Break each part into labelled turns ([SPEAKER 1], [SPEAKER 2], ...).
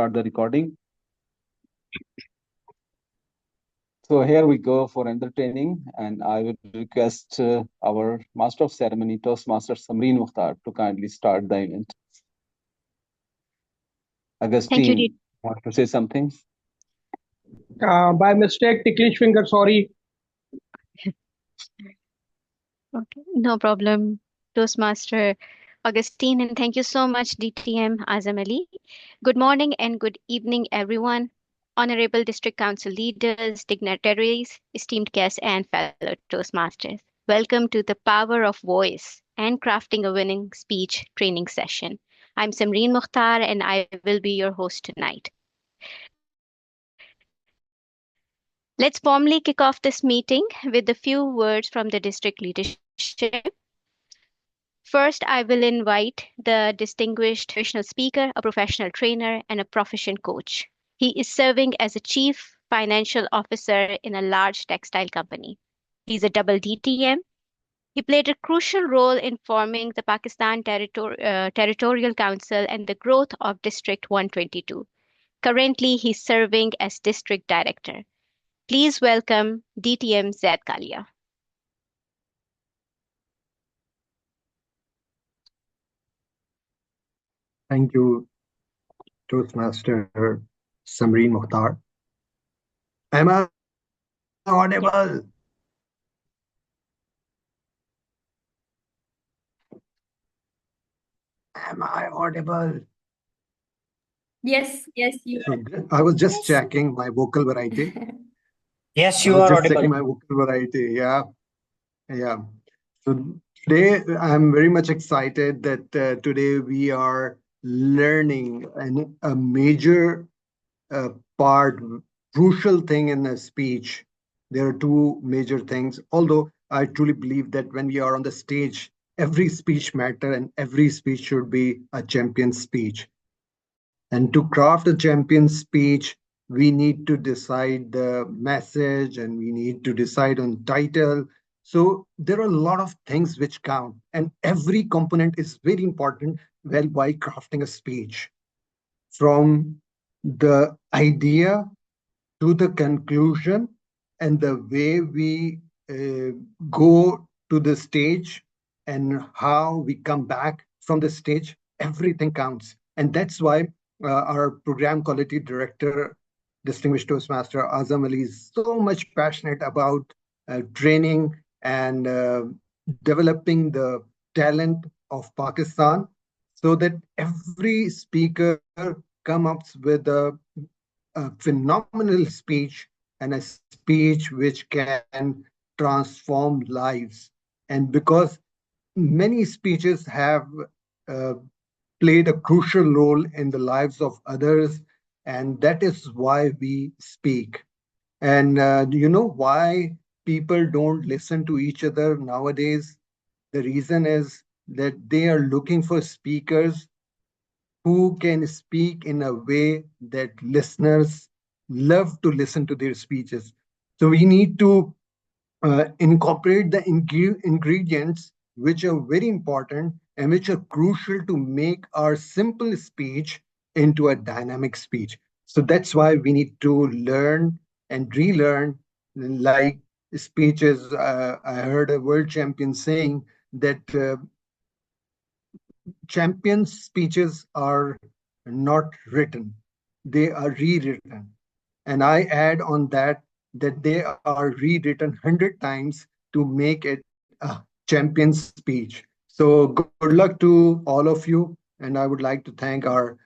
[SPEAKER 1] start the recording. So here we go for entertaining, and I would request our Master of Ceremony, Toastmaster Samreen Mukhtar, to kindly start the event.
[SPEAKER 2] Thank you,
[SPEAKER 1] Augustine, want to say something?
[SPEAKER 3] By mistake, ticklish finger, sorry.
[SPEAKER 2] Okay, no problem, Toastmaster Augustine, and thank you so much, DTM Azam Ali. Good morning and good evening, everyone. Honorable District Council leaders, dignitaries, esteemed guests, and fellow Toastmasters. Welcome to the Power of Voice and Crafting a Winning Speech training session. I'm Samreen Mukhtar, and I will be your host tonight. Let's formally kick off this meeting with a few words from the district leadership. First, I will invite the distinguished motivational speaker, a professional trainer, and a proficient coach. He is serving as a chief financial officer in a large textile company. He's a double DTM. He played a crucial role in forming the Pakistan Territorial Council and the growth of District 122. Currently, he's serving as district director. Please welcome DTM Zaid Kalia.
[SPEAKER 4] Thank you, Toastmaster Samreen Mukhtar. Am I
[SPEAKER 2] Yes.
[SPEAKER 4] audible? Am I audible?
[SPEAKER 5] Yes, you
[SPEAKER 4] So
[SPEAKER 5] are.
[SPEAKER 4] I was just
[SPEAKER 5] Yes.
[SPEAKER 4] checking my vocal variety.
[SPEAKER 6] Yes,
[SPEAKER 4] I
[SPEAKER 6] you
[SPEAKER 4] was
[SPEAKER 6] are
[SPEAKER 4] just checking
[SPEAKER 6] audible.
[SPEAKER 4] my vocal variety. Yeah, yeah. So today I'm very much excited that today we are learning a major part, crucial thing in a speech. There are two major things. Although I truly believe that when we are on the stage, every speech matter and every speech should be a champion speech. And to craft a champion speech, we need to decide the message and we need to decide on title. So there are a lot of things which count, and every component is very important while crafting a speech. From the idea to the conclusion and the way we go to the stage and how we come back from the stage, everything counts. And that's why our program quality director, distinguished Toastmaster Azam Ali, is so much passionate about training and developing the talent of Pakistan so that every speaker comes up with a phenomenal speech and a speech which can transform lives. And because many speeches have uh, played a crucial role in the lives of others, and that is why we speak. And do you know why people don't listen to each other nowadays? The reason is that they are looking for speakers who can speak in a way that listeners love to listen to their speeches. So we need to incorporate the ingredients which are very important and which are crucial to make our simple speech into a dynamic speech. So that's why we need to learn and relearn, like speeches. I heard a world champion saying that champions' speeches are not written, they are rewritten. And I add on that they are rewritten 100 times to make it a champion speech. So good luck to all of you. And I would like to thank our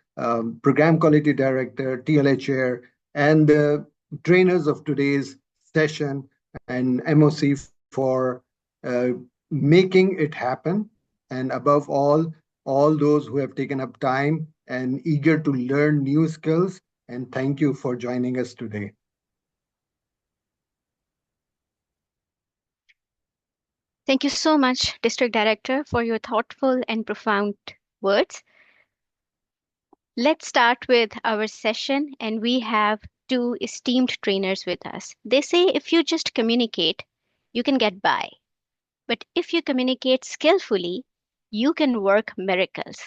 [SPEAKER 4] program quality director, TLA chair, and the trainers of today's session and MOC for uh, making it happen. And above all those who have taken up time and eager to learn new skills. And thank you for joining us today.
[SPEAKER 2] Thank you so much, District Director, for your thoughtful and profound words. Let's start with our session, and we have two esteemed trainers with us. They say if you just communicate, you can get by. But if you communicate skillfully, you can work miracles.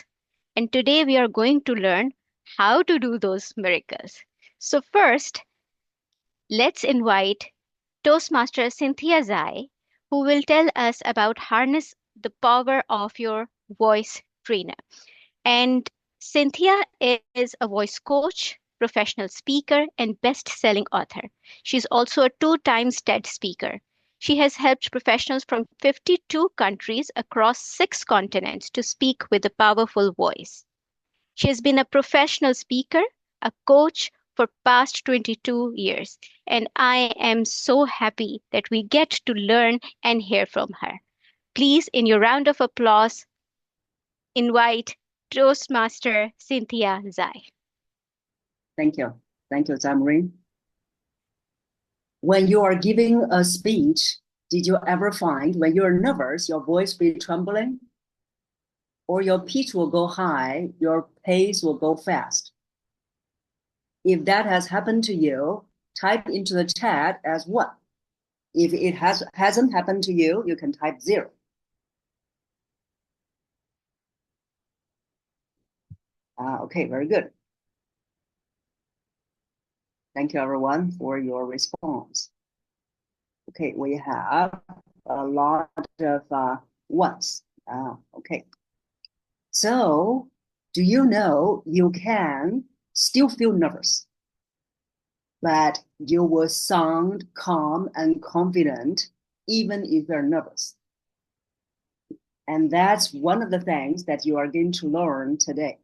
[SPEAKER 2] And today we are going to learn how to do those miracles. So, first, let's invite Toastmaster Cynthia Zai, who will tell us about harness the power of your voice trainer. And Cynthia is a voice coach, professional speaker, and best-selling author. She's also a two-time TED speaker. She has helped professionals from 52 countries across 6 continents to speak with a powerful voice. She has been a professional speaker, a coach for past 22 years, and I am so happy that we get to learn and hear from her. Please, in your round of applause, invite Toastmaster Cynthia Zai.
[SPEAKER 5] Thank you. Thank you, Zamarin. When you are giving a speech, did you ever find when you're nervous, your voice will be trembling? Or your pitch will go high, your pace will go fast? If that has happened to you, type into the chat as what? If it hasn't happened to you, you can type 0. Okay, very good. Thank you, everyone, for your response. Okay, we have a lot of ones. Okay. So, do you know you can still feel nervous, but you will sound calm and confident even if you're nervous? And that's one of the things that you are going to learn today.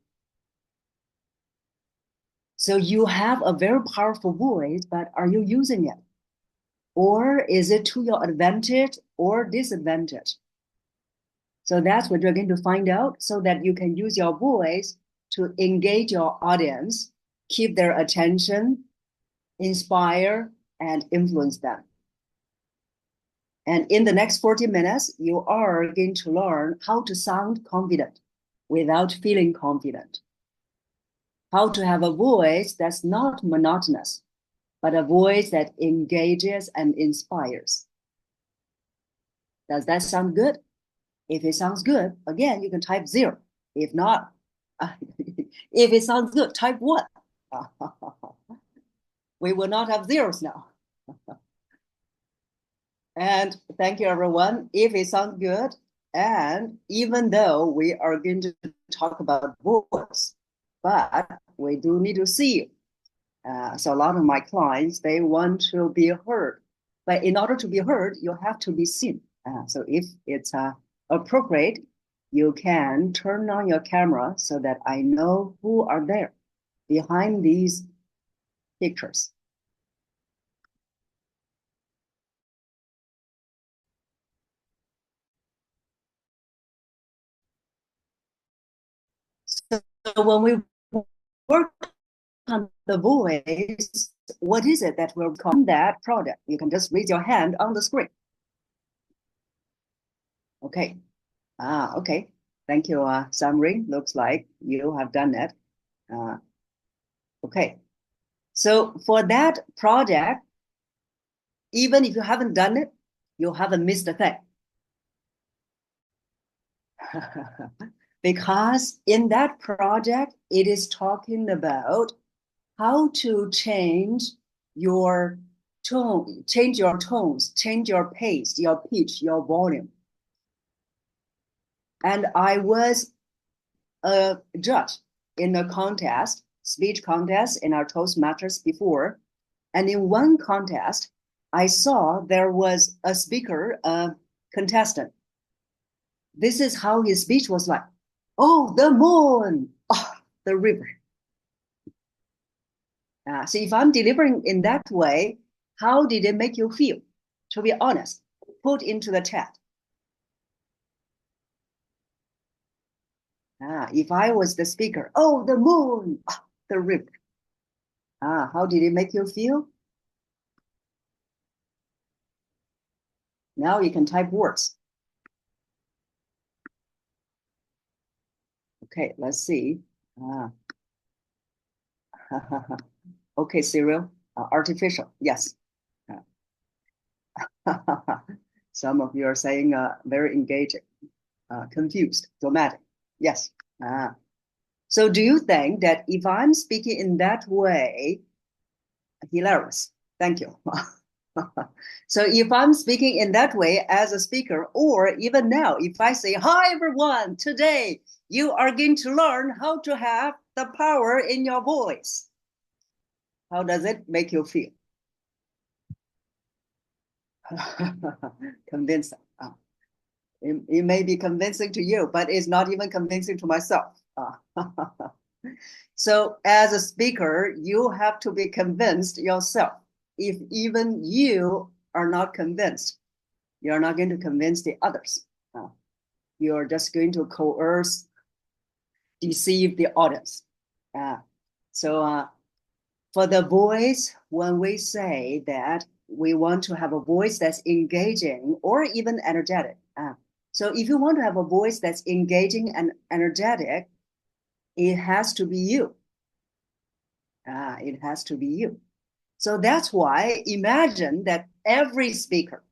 [SPEAKER 5] So you have a very powerful voice, but are you using it? Or is it to your advantage or disadvantage? So that's what you're going to find out so that you can use your voice to engage your audience, keep their attention, inspire, and influence them. And in the next 40 minutes, you are going to learn how to sound confident without feeling confident. How to have a voice that's not monotonous, but a voice that engages and inspires. Does that sound good? If it sounds good, again, you can type 0. If not, if it sounds good, type 1. We will not have zeros now. And thank you, everyone. If it sounds good, and even though we are going to talk about voice, but we do need to see you. So a lot of my clients, they want to be heard. But in order to be heard, you have to be seen. So if it's appropriate, you can turn on your camera so that I know who are there behind these pictures. So when we work on the voice, what is it that will become that product? You can just raise your hand on the screen. Okay. Okay. Thank you, Samri. Looks like you have done it. Okay. So for that project, even if you haven't done it, you haven't missed a thing. Because in that project, it is talking about how to change your tone, change your tones, change your pace, your pitch, your volume. And I was a judge in a contest, speech contest in our Toastmasters before. And in one contest, I saw there was a speaker, a contestant. This is how his speech was like. Oh, the moon, oh, the river. So if I'm delivering in that way, how did it make you feel? To be honest, put into the chat. If I was the speaker, oh, the moon, oh, the river. How did it make you feel? Now you can type words. Okay, let's see. Okay, Cyril, artificial, yes. Some of you are saying very engaging, confused, dramatic, yes. So do you think that if I'm speaking in that way, hilarious, thank you. So if I'm speaking in that way as a speaker, or even now, if I say, hi, everyone, today you are going to learn how to have the power in your voice. How does it make you feel? Convincing. It may be convincing to you, but it's not even convincing to myself. So as a speaker, you have to be convinced yourself. If even you are not convinced, you're not going to convince the others. You're just going to coerce, deceive the audience. So for the voice, when we say that we want to have a voice that's engaging or even energetic. So if you want to have a voice that's engaging and energetic, it has to be you. It has to be you. So that's why imagine that every speaker,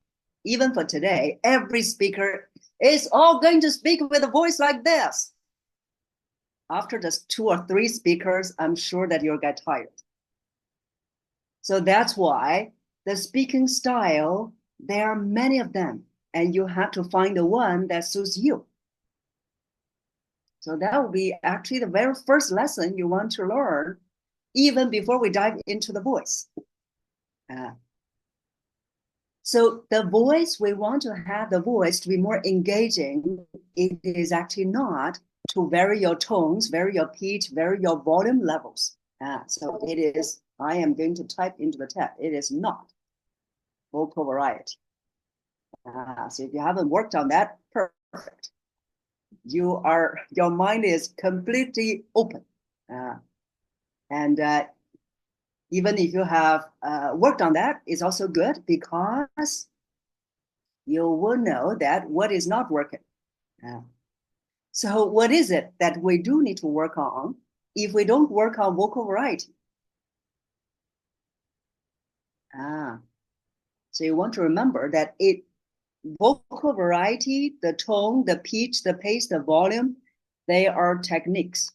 [SPEAKER 5] even for today, every speaker is all going to speak with a voice like this. After just 2 or 3 speakers, I'm sure that you'll get tired. So that's why the speaking style, there are many of them, and you have to find the one that suits you. So that will be actually the very first lesson you want to learn, even before we dive into the voice. So the voice, we want to have the voice to be more engaging. It is actually not to vary your tones, vary your pitch, vary your volume levels. So it is, I am going to type into the chat, it is not vocal variety. So if you haven't worked on that, perfect. Your mind is completely open. And even if you have worked on that, it's also good because you will know that what is not working. So what is it that we do need to work on if we don't work on vocal variety? So you want to remember that vocal variety, the tone, the pitch, the pace, the volume, they are techniques.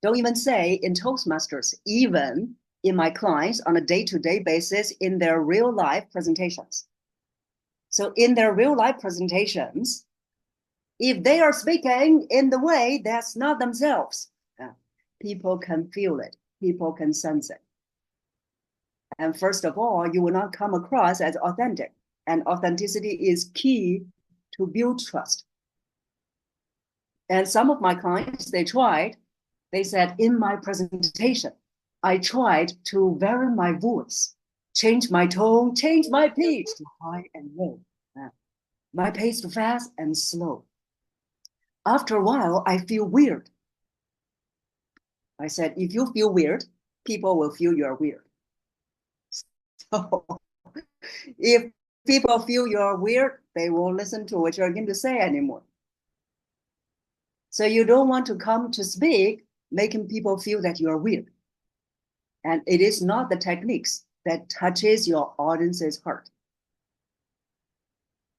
[SPEAKER 5] Don't even say in Toastmasters, even in my clients on a day-to-day basis in their real life presentations. So in their real life presentations, if they are speaking in the way that's not themselves, people can feel it, people can sense it. And first of all, you will not come across as authentic. And authenticity is key to build trust. And some of my clients, they said, in my presentation, I tried to vary my voice, change my tone, change my pitch to high and low, my pace to fast and slow. After a while, I feel weird. I said, if you feel weird, people will feel you're weird. So if people feel you're weird, they won't listen to what you're going to say anymore. So you don't want to come to speak making people feel that you're weird. And it is not the techniques that touches your audience's heart.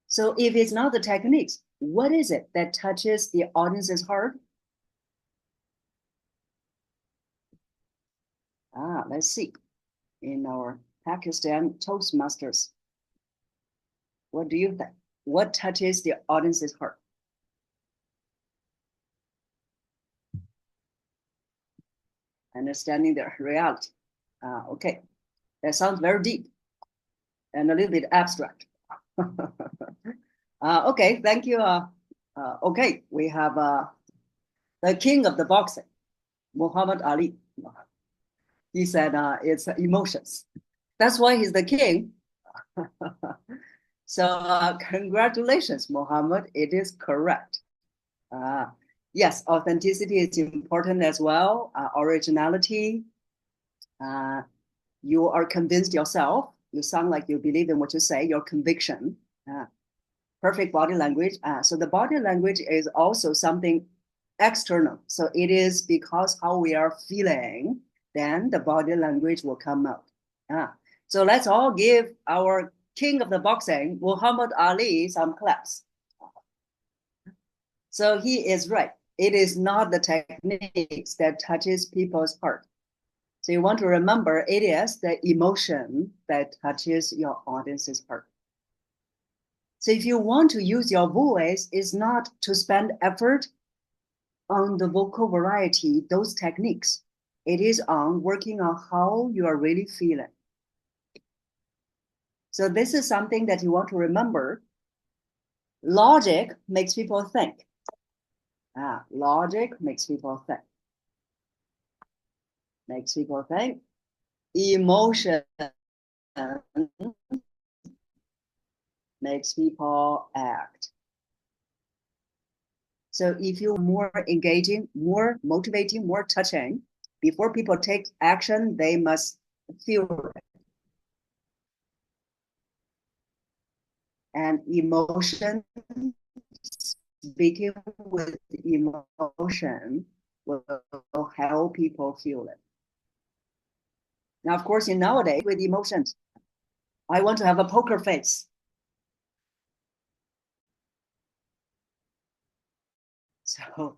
[SPEAKER 5] So if it's not the techniques, what is it that touches the audience's heart? Let's see. In our Pakistan Toastmasters, what do you think? What touches the audience's heart? Understanding their reality. Okay, that sounds very deep and a little bit abstract. Okay, thank you. Okay, we have the king of the boxing, Muhammad Ali. He said it's emotions. That's why he's the king. So congratulations, Muhammad. It is correct. Yes, authenticity is important as well. Originality. You are convinced yourself. You sound like you believe in what you say, your conviction. Perfect body language. So the body language is also something external. So it is because how we are feeling, then the body language will come out. So let's all give our king of the boxing, Muhammad Ali, some claps. So he is right. It is not the techniques that touches people's heart. So you want to remember it is the emotion that touches your audience's heart. So if you want to use your voice, it's not to spend effort on the vocal variety, those techniques. It is on working on how you are really feeling. So this is something that you want to remember. Logic makes people think. Logic makes people think. Makes people think. Emotion makes people act. So if you're more engaging, more motivating, more touching, before people take action, they must feel it. And emotion, speaking with emotion will help people feel it. Now, of course, in nowadays with emotions, I want to have a poker face. So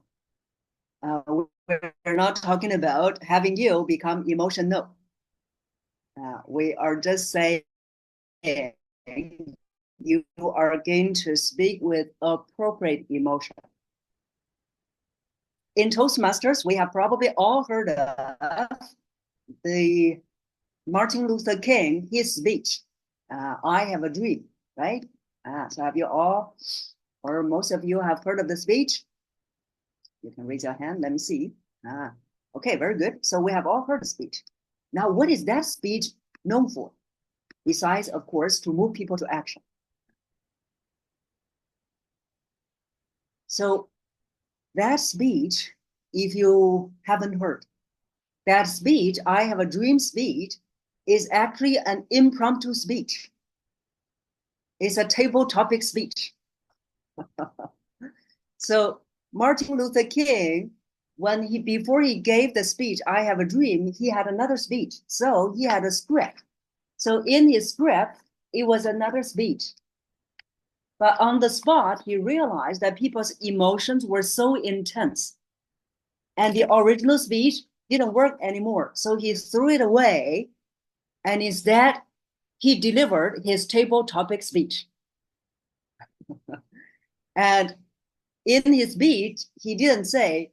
[SPEAKER 5] we're not talking about having you become emotional. We are just saying you are going to speak with appropriate emotion. In Toastmasters, we have probably all heard of the Martin Luther King, his speech, I have a dream, right? So have you all, or most of you have heard of the speech? You can raise your hand, let me see. Okay, very good. So we have all heard the speech. Now, what is that speech known for? Besides, of course, to move people to action. So that speech, if you haven't heard, that speech, I have a dream speech, is actually an impromptu speech. It's a table topic speech. So Martin Luther King, before he gave the speech, I have a dream, he had another speech. So he had a script. So in his script, it was another speech. But on the spot, he realized that people's emotions were so intense and the original speech didn't work anymore. So he threw it away and instead he delivered his table topic speech. And in his speech, he didn't say,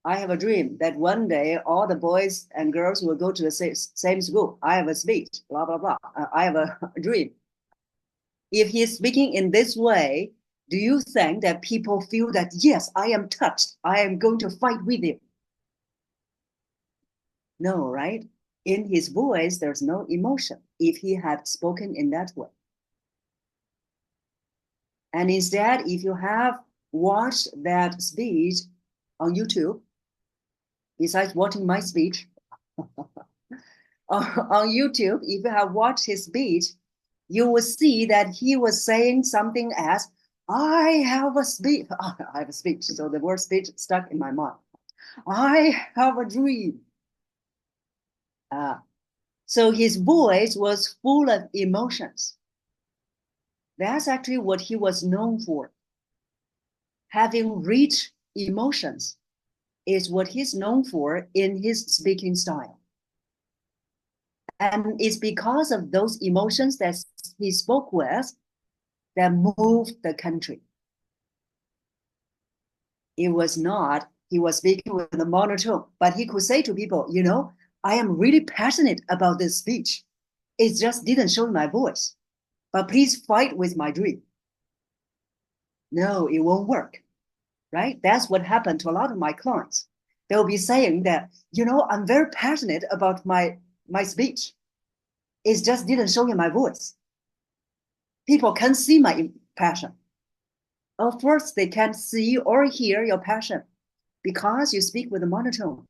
[SPEAKER 5] I have a dream that one day all the boys and girls will go to the same school. I have a speech, blah, blah, blah. I have a dream. If he's speaking in this way, do you think that people feel that, yes, I am touched, I am going to fight with you? No, right? In his voice, there's no emotion if he had spoken in that way. And instead, if you have watched that speech on YouTube, besides watching my speech, on YouTube, if you have watched his speech, you will see that he was saying something as, I have a speech. Oh, I have a speech. So the word speech stuck in my mind. I have a dream. So his voice was full of emotions. That's actually what he was known for. Having rich emotions is what he's known for in his speaking style. And it's because of those emotions that he spoke with that moved the country. It was not, he was speaking with a monotone, but he could say to people, you know, I am really passionate about this speech. It just didn't show in my voice, but please fight with my dream. No, it won't work, right? That's what happened to a lot of my clients. They'll be saying that, you know, I'm very passionate about my speech. It just didn't show in my voice. People can see my passion. Of course, they can't see or hear your passion because you speak with a monotone.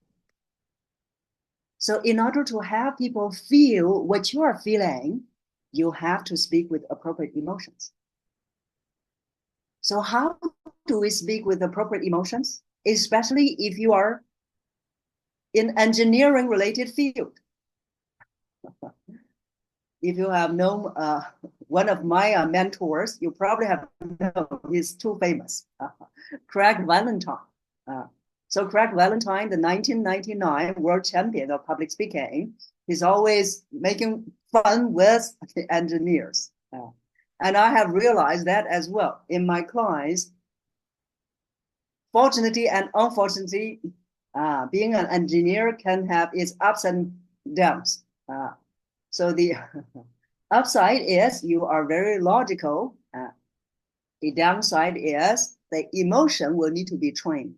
[SPEAKER 5] So in order to have people feel what you are feeling, you have to speak with appropriate emotions. So how do we speak with appropriate emotions? Especially if you are in engineering related field. If you have known one of my mentors, you probably have known, he's too famous, Craig Valentine. So Craig Valentine, the 1999 world champion of public speaking, he's always making fun with the engineers. And I have realized that as well in my clients. Fortunately and unfortunately, being an engineer can have its ups and downs. So the upside is you are very logical. The downside is the emotion will need to be trained.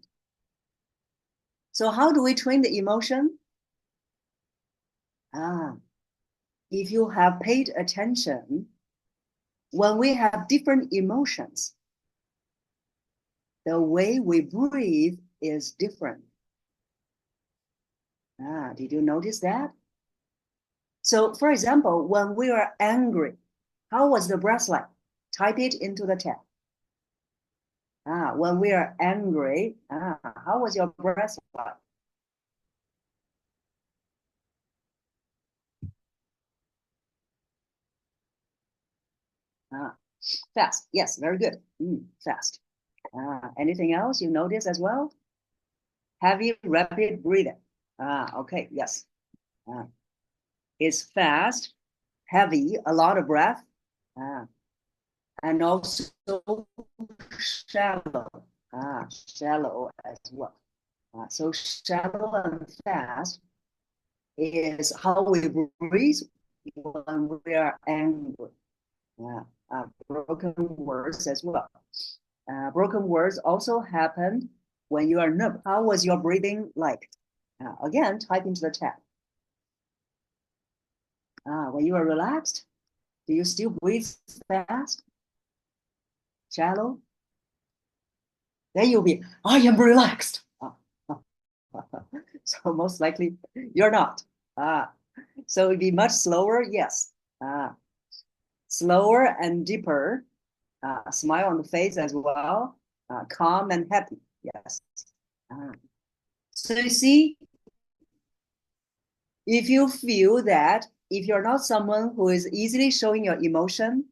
[SPEAKER 5] So how do we train the emotion? If you have paid attention, when we have different emotions, the way we breathe is different. Did you notice that? So for example, when we are angry, how was the breath like? Type it into the chat. When we are angry, how was your breath like? Fast. Yes, very good. Fast. Anything else you notice as well? Heavy, rapid breathing. Okay, yes. It's fast, heavy, a lot of breath, and also shallow. Shallow as well. So shallow and fast is how we breathe when we are angry. Broken words as well. Broken words also happen when you are nervous. How was your breathing like? Again, type into the chat. When you are relaxed, do you still breathe fast? Shallow? Then you'll be, I am relaxed. So most likely you're not. So it'd be much slower, yes. Slower and deeper. Smile on the face as well. Calm and happy, yes. So you see, if you feel that if you're not someone who is easily showing your emotion,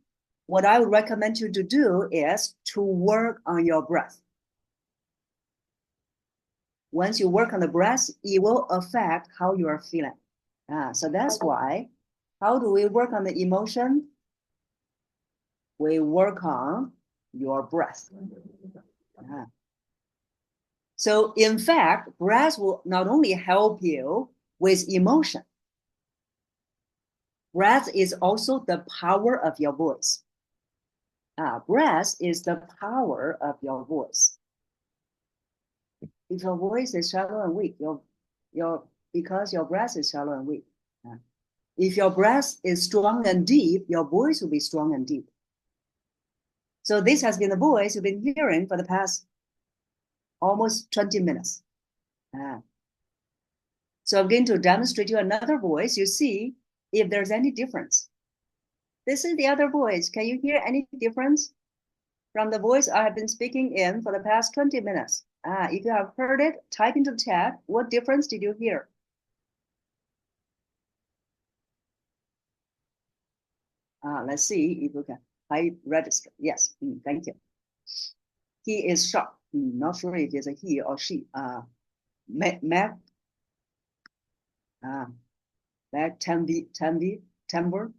[SPEAKER 5] what I would recommend you to do is to work on your breath. Once you work on the breath, it will affect how you are feeling. So that's why, how do we work on the emotion? We work on your breath. So in fact, breath will not only help you with emotion, breath is also the power of your voice. Breath is the power of your voice. If your voice is shallow and weak, because your breath is shallow and weak. If your breath is strong and deep, your voice will be strong and deep. So this has been the voice you've been hearing for the past almost 20 minutes. So I'm going to demonstrate you another voice. You see if there's any difference. This is the other voice. Can you hear any difference from the voice I have been speaking in for the past 20 minutes? If you have heard it, type into the chat. What difference did you hear? Let's see if you can. I register. Yes, thank you. He is sharp. Not sure if it's a he or she. Mac. Mac timbre.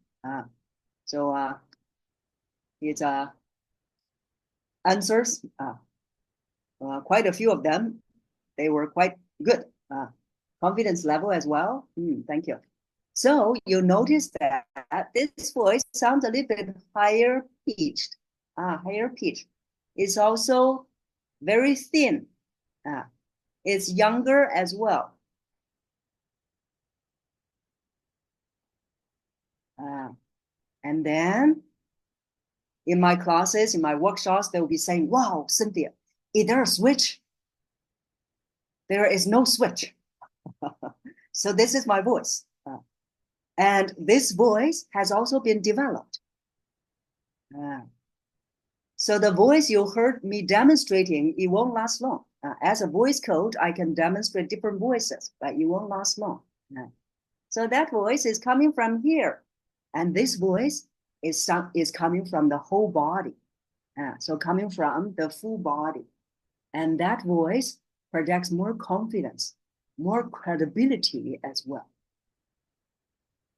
[SPEAKER 5] So it's answers. Quite a few of them. They were quite good. Confidence level as well. Thank you. So you notice that this voice sounds a little bit higher pitched. Higher pitched. It's also very thin. It's younger as well. And then in my classes, in my workshops, they will be saying, wow, Cynthia, is there a switch? There is no switch. So this is my voice. And this voice has also been developed. So the voice you heard me demonstrating, it won't last long. As a voice coach, I can demonstrate different voices, but it won't last long. So that voice is coming from here. And this voice is coming from the whole body. So coming from the full body. And that voice projects more confidence, more credibility as well,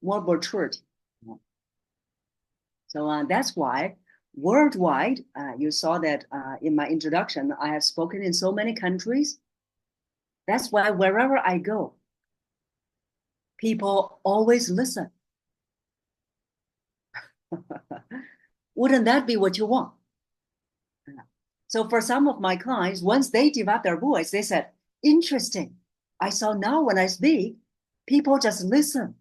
[SPEAKER 5] more maturity. So that's why worldwide, you saw that in my introduction, I have spoken in so many countries. That's why wherever I go, people always listen. Wouldn't that be what you want? So for some of my clients, once they develop their voice, they said, interesting. I saw now when I speak, people just listen.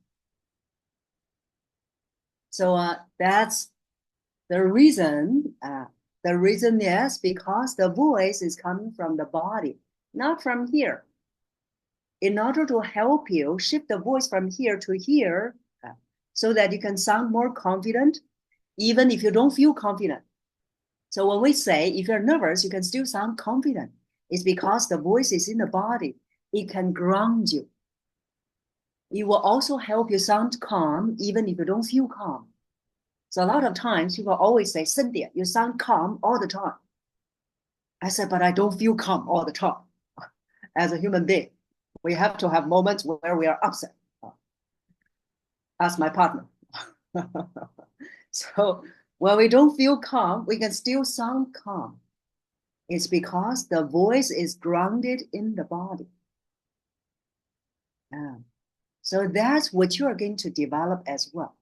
[SPEAKER 5] So that's the reason. The reason is because the voice is coming from the body, not from here. In order to help you shift the voice from here to here, so that you can sound more confident, even if you don't feel confident. So when we say, if you're nervous, you can still sound confident. It's because the voice is in the body. It can ground you. It will also help you sound calm, even if you don't feel calm. So a lot of times people always say, Cynthia, you sound calm all the time. I said, but I don't feel calm all the time. As a human being, we have to have moments where we are upset. Ask my partner. So when we don't feel calm, we can still sound calm. It's because the voice is grounded in the body. So that's what you are going to develop as well.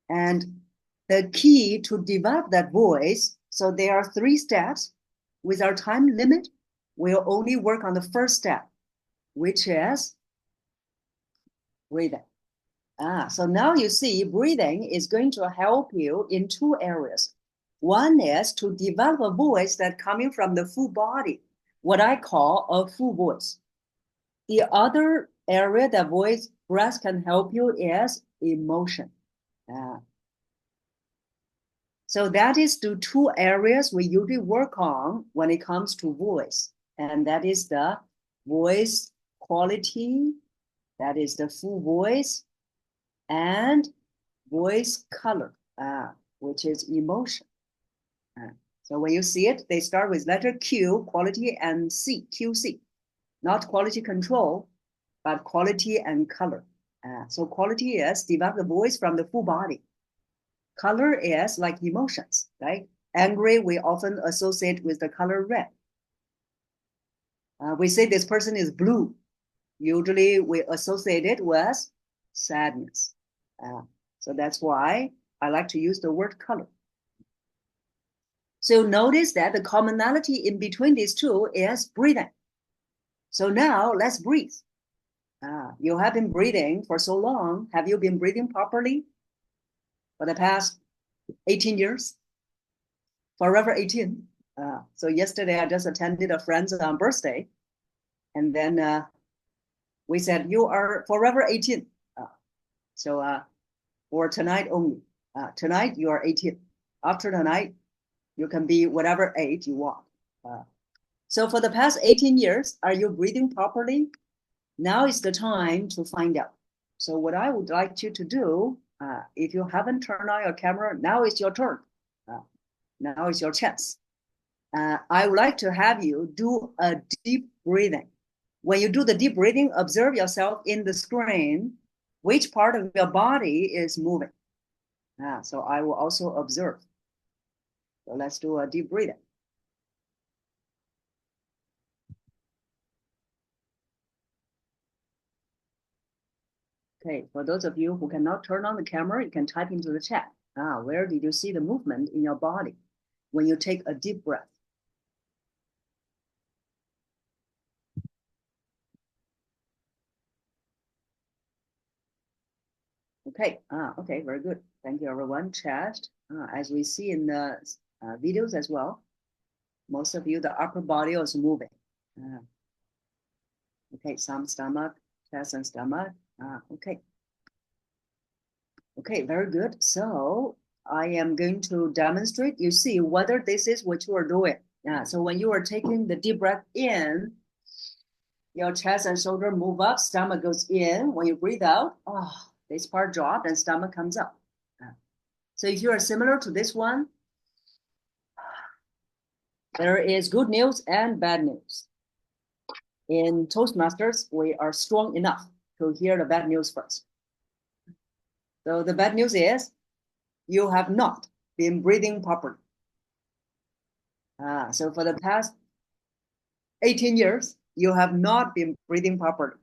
[SPEAKER 5] And the key to develop that voice, so there are 3 steps. With our time limit, we'll only work on the first step, which is breathing. So now you see breathing is going to help you in 2 areas. One is to develop a voice that's coming from the full body, what I call a full voice. The other area that voice breath can help you is emotion. So that is the 2 areas we usually work on when it comes to voice. And that is the voice quality, that is the full voice, and voice color, which is emotion. So when you see it, they start with letter Q, quality, and C, QC. Not quality control, but quality and color. So quality is develop the voice from the full body. Color is like emotions, right? Angry, we often associate with the color red. We say this person is blue. Usually we associate it with sadness. So that's why I like to use the word color. So notice that the commonality in between these 2 is breathing. So now let's breathe. You have been breathing for so long. Have you been breathing properly for the past 18 years? Forever 18. So yesterday I just attended a friend's birthday. And then we said, you are forever 18. So for tonight only. Tonight you are 18. After tonight, you can be whatever age you want. So for the past 18 years, are you breathing properly? Now is the time to find out. So what I would like you to do, if you haven't turned on your camera, now is your turn. Now is your chance. I would like to have you do a deep breathing. When you do the deep breathing, observe yourself in the screen, which part of your body is moving. So I will also observe. So let's do a deep breathing. Okay, for those of you who cannot turn on the camera, you can type into the chat. Where did you see the movement in your body when you take a deep breath? Okay, okay, very good. Thank you, everyone. Chat, as we see in the videos as well, most of you, the upper body is moving. Okay, some stomach, chest and stomach. Okay. Okay, very good. So I am going to demonstrate, you see whether this is what you are doing. So when you are taking the deep breath in, your chest and shoulder move up, stomach goes in. When you breathe out, this part drops and stomach comes up. So if you are similar to this one, there is good news and bad news. In Toastmasters, we are strong enough to hear the bad news first. So the bad news is you have not been breathing properly. So for the past 18 years, you have not been breathing properly.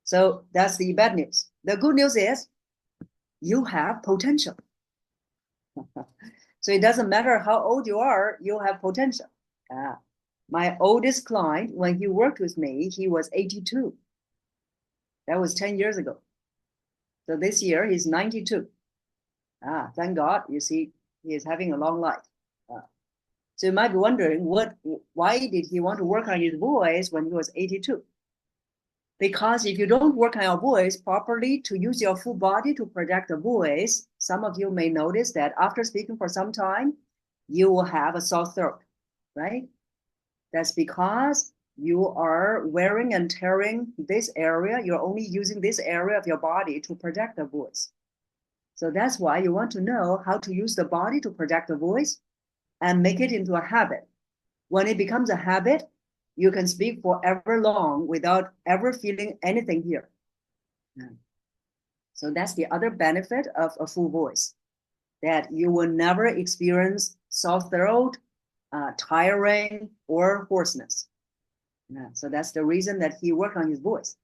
[SPEAKER 5] So that's the bad news. The good news is you have potential. So it doesn't matter how old you are, you have potential. My oldest client, when he worked with me, he was 82. That was 10 years ago. So this year he's 92. Thank God, you see, he is having a long life. So you might be wondering, why did he want to work on his voice when he was 82? Because if you don't work on your voice properly to use your full body to project the voice, some of you may notice that after speaking for some time, you will have a sore throat, right? That's because you are wearing and tearing this area. You're only using this area of your body to project the voice. So that's why you want to know how to use the body to project the voice and make it into a habit. When it becomes a habit, you can speak forever long without ever feeling anything here. So that's the other benefit of a full voice, that you will never experience sore throat, tiring, or hoarseness. So that's the reason that he worked on his voice.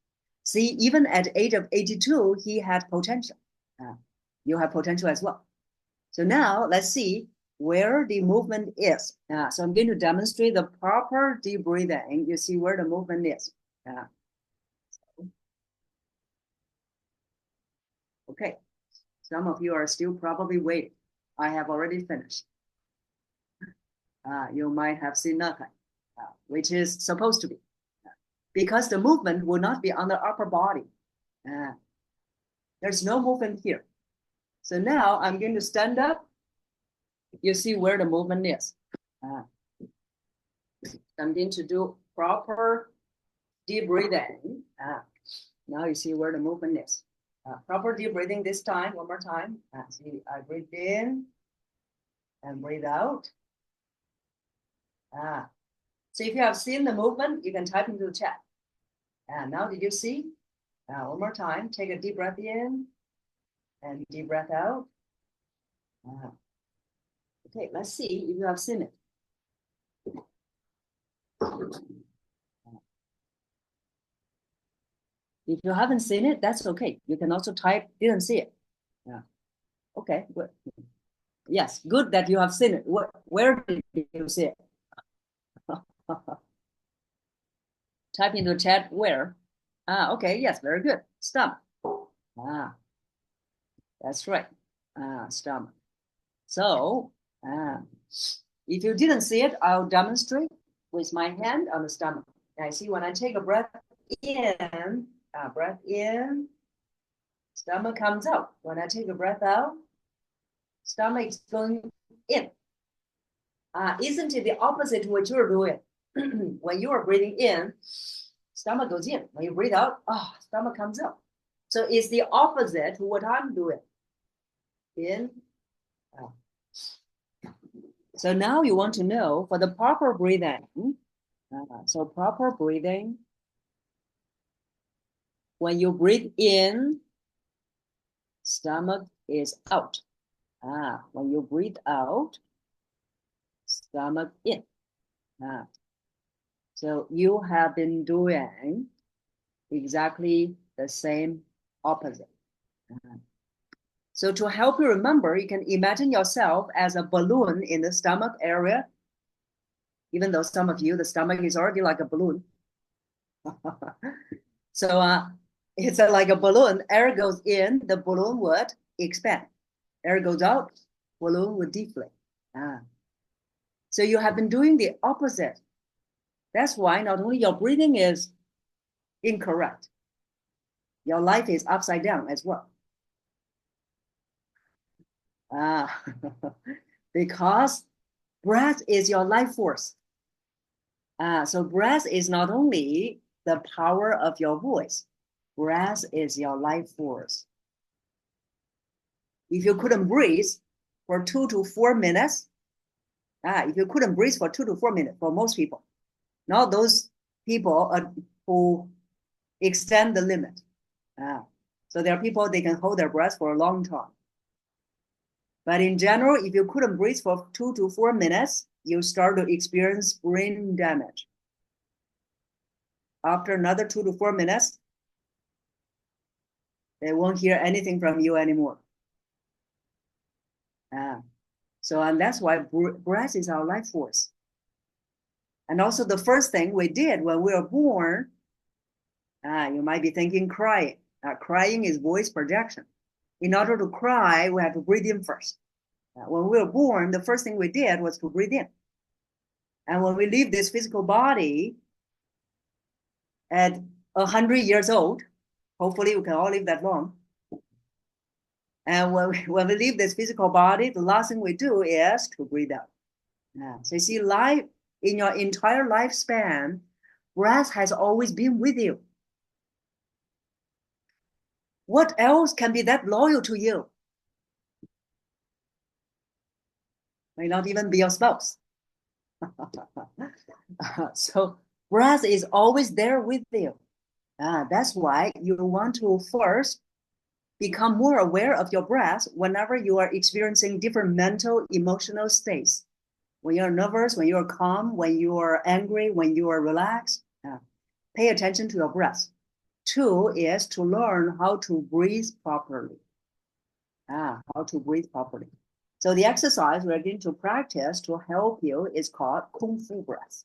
[SPEAKER 5] See, even at the age of 82, he had potential. You have potential as well. So now let's see where the movement is. So I'm going to demonstrate the proper deep breathing. You see where the movement is. Okay, some of you are still probably waiting. I have already finished. You might have seen nothing, which is supposed to be, because the movement will not be on the upper body. There's no movement here. So now I'm going to stand up. You see where the movement is. I'm going to do proper deep breathing. Now you see where the movement is. Proper deep breathing this time, one more time. See, I breathe in and breathe out. So if you have seen the movement, you can type into the chat. Now did you see? One more time, take a deep breath in and deep breath out. Okay, let's see if you have seen it. If you haven't seen it, that's okay. You can also type, didn't see it. Okay, good. Yes, good that you have seen it. Where did you see it? Type into the chat where. Okay, yes, very good. Stomach. That's right. Stomach. So, if you didn't see it, I'll demonstrate with my hand on the stomach. I see when I take a breath in, stomach comes out. When I take a breath out, stomach is going in. Isn't it the opposite to what you're doing? When you are breathing in, stomach goes in. When you breathe out, stomach comes out. So it's the opposite to what I'm doing. In, out. So now you want to know for the proper breathing. So proper breathing, when you breathe in, stomach is out. When you breathe out, stomach in. So you have been doing exactly the same opposite. So to help you remember, you can imagine yourself as a balloon in the stomach area. Even though some of you, the stomach is already like a balloon. So it's like a balloon. Air goes in, the balloon would expand. Air goes out, balloon would deflate. So you have been doing the opposite. That's why not only your breathing is incorrect, your life is upside down as well. Because breath is your life force. So breath is not only the power of your voice, breath is your life force. If you couldn't breathe for 2 to 4 minutes, if you couldn't breathe for 2 to 4 minutes, for most people, not those people who extend the limit. So there are people, they can hold their breath for a long time. But in general, if you couldn't breathe for 2 to 4 minutes, you start to experience brain damage. After another 2 to 4 minutes, they won't hear anything from you anymore. And that's why breath is our life force. And also the first thing we did when we were born, you might be thinking crying. Crying is voice projection. In order to cry, we have to breathe in first. When we were born, the first thing we did was to breathe in. And when we leave this physical body at 100 years old, hopefully we can all live that long. And when we leave this physical body, the last thing we do is to breathe out. So you see, life in your entire lifespan, breath has always been with you. What else can be that loyal to you? May not even be your spouse. So breath is always there with you. That's why you want to first become more aware of your breath whenever you are experiencing different mental, emotional states. When you're nervous, when you're calm, when you are angry, when you are relaxed, pay attention to your breath. 2 is to learn how to breathe properly. How to breathe properly. So the exercise we're going to practice to help you is called Kung Fu breath.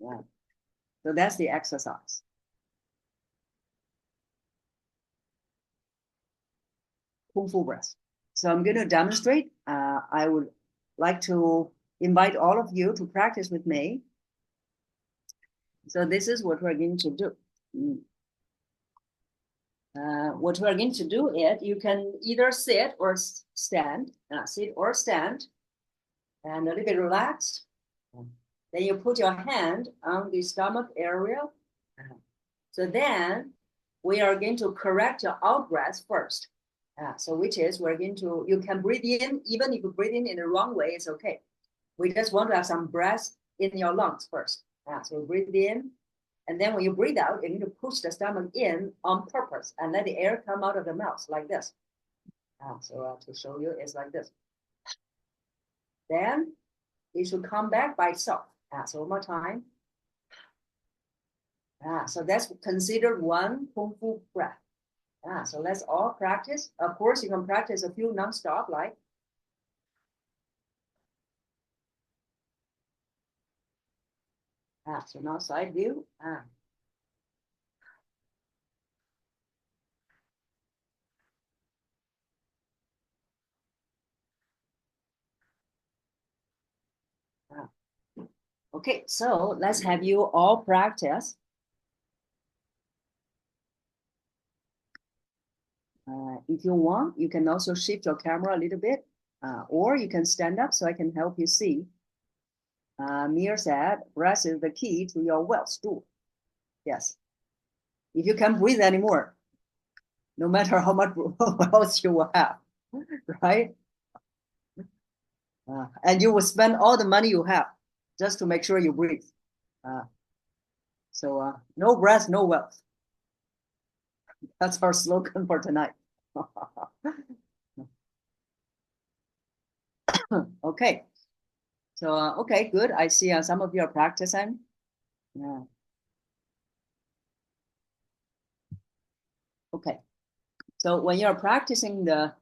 [SPEAKER 5] So that's the exercise. Kung Fu breath. So I'm going to demonstrate. I would like to invite all of you to practice with me. So this is what we're going to do. What we're going to do is you can either sit or stand, sit or stand, and a little bit relaxed. Then you put your hand on the stomach area. So then we are going to correct your out breath first. So which is we're going to, you can breathe in, even if you breathe in the wrong way, it's okay. We just want to have some breath in your lungs first. So breathe in. And then when you breathe out, you need to push the stomach in on purpose and let the air come out of the mouth like this. So to show you, it's like this. Then it should come back by itself. So one more time. So that's considered one Kung Fu breath. So let's all practice. Of course, you can practice a few non-stop, like. So now side view. Okay, so let's have you all practice. If you want, you can also shift your camera a little bit, or you can stand up so I can help you see. Mir said, breath is the key to your wealth too. Yes. If you can't breathe anymore, no matter how much wealth you will have, right? And you will spend all the money you have just to make sure you breathe. So no breath, no wealth. That's our slogan for tonight. Okay. So, okay, good. I see some of you are practicing. Okay. So when you're practicing the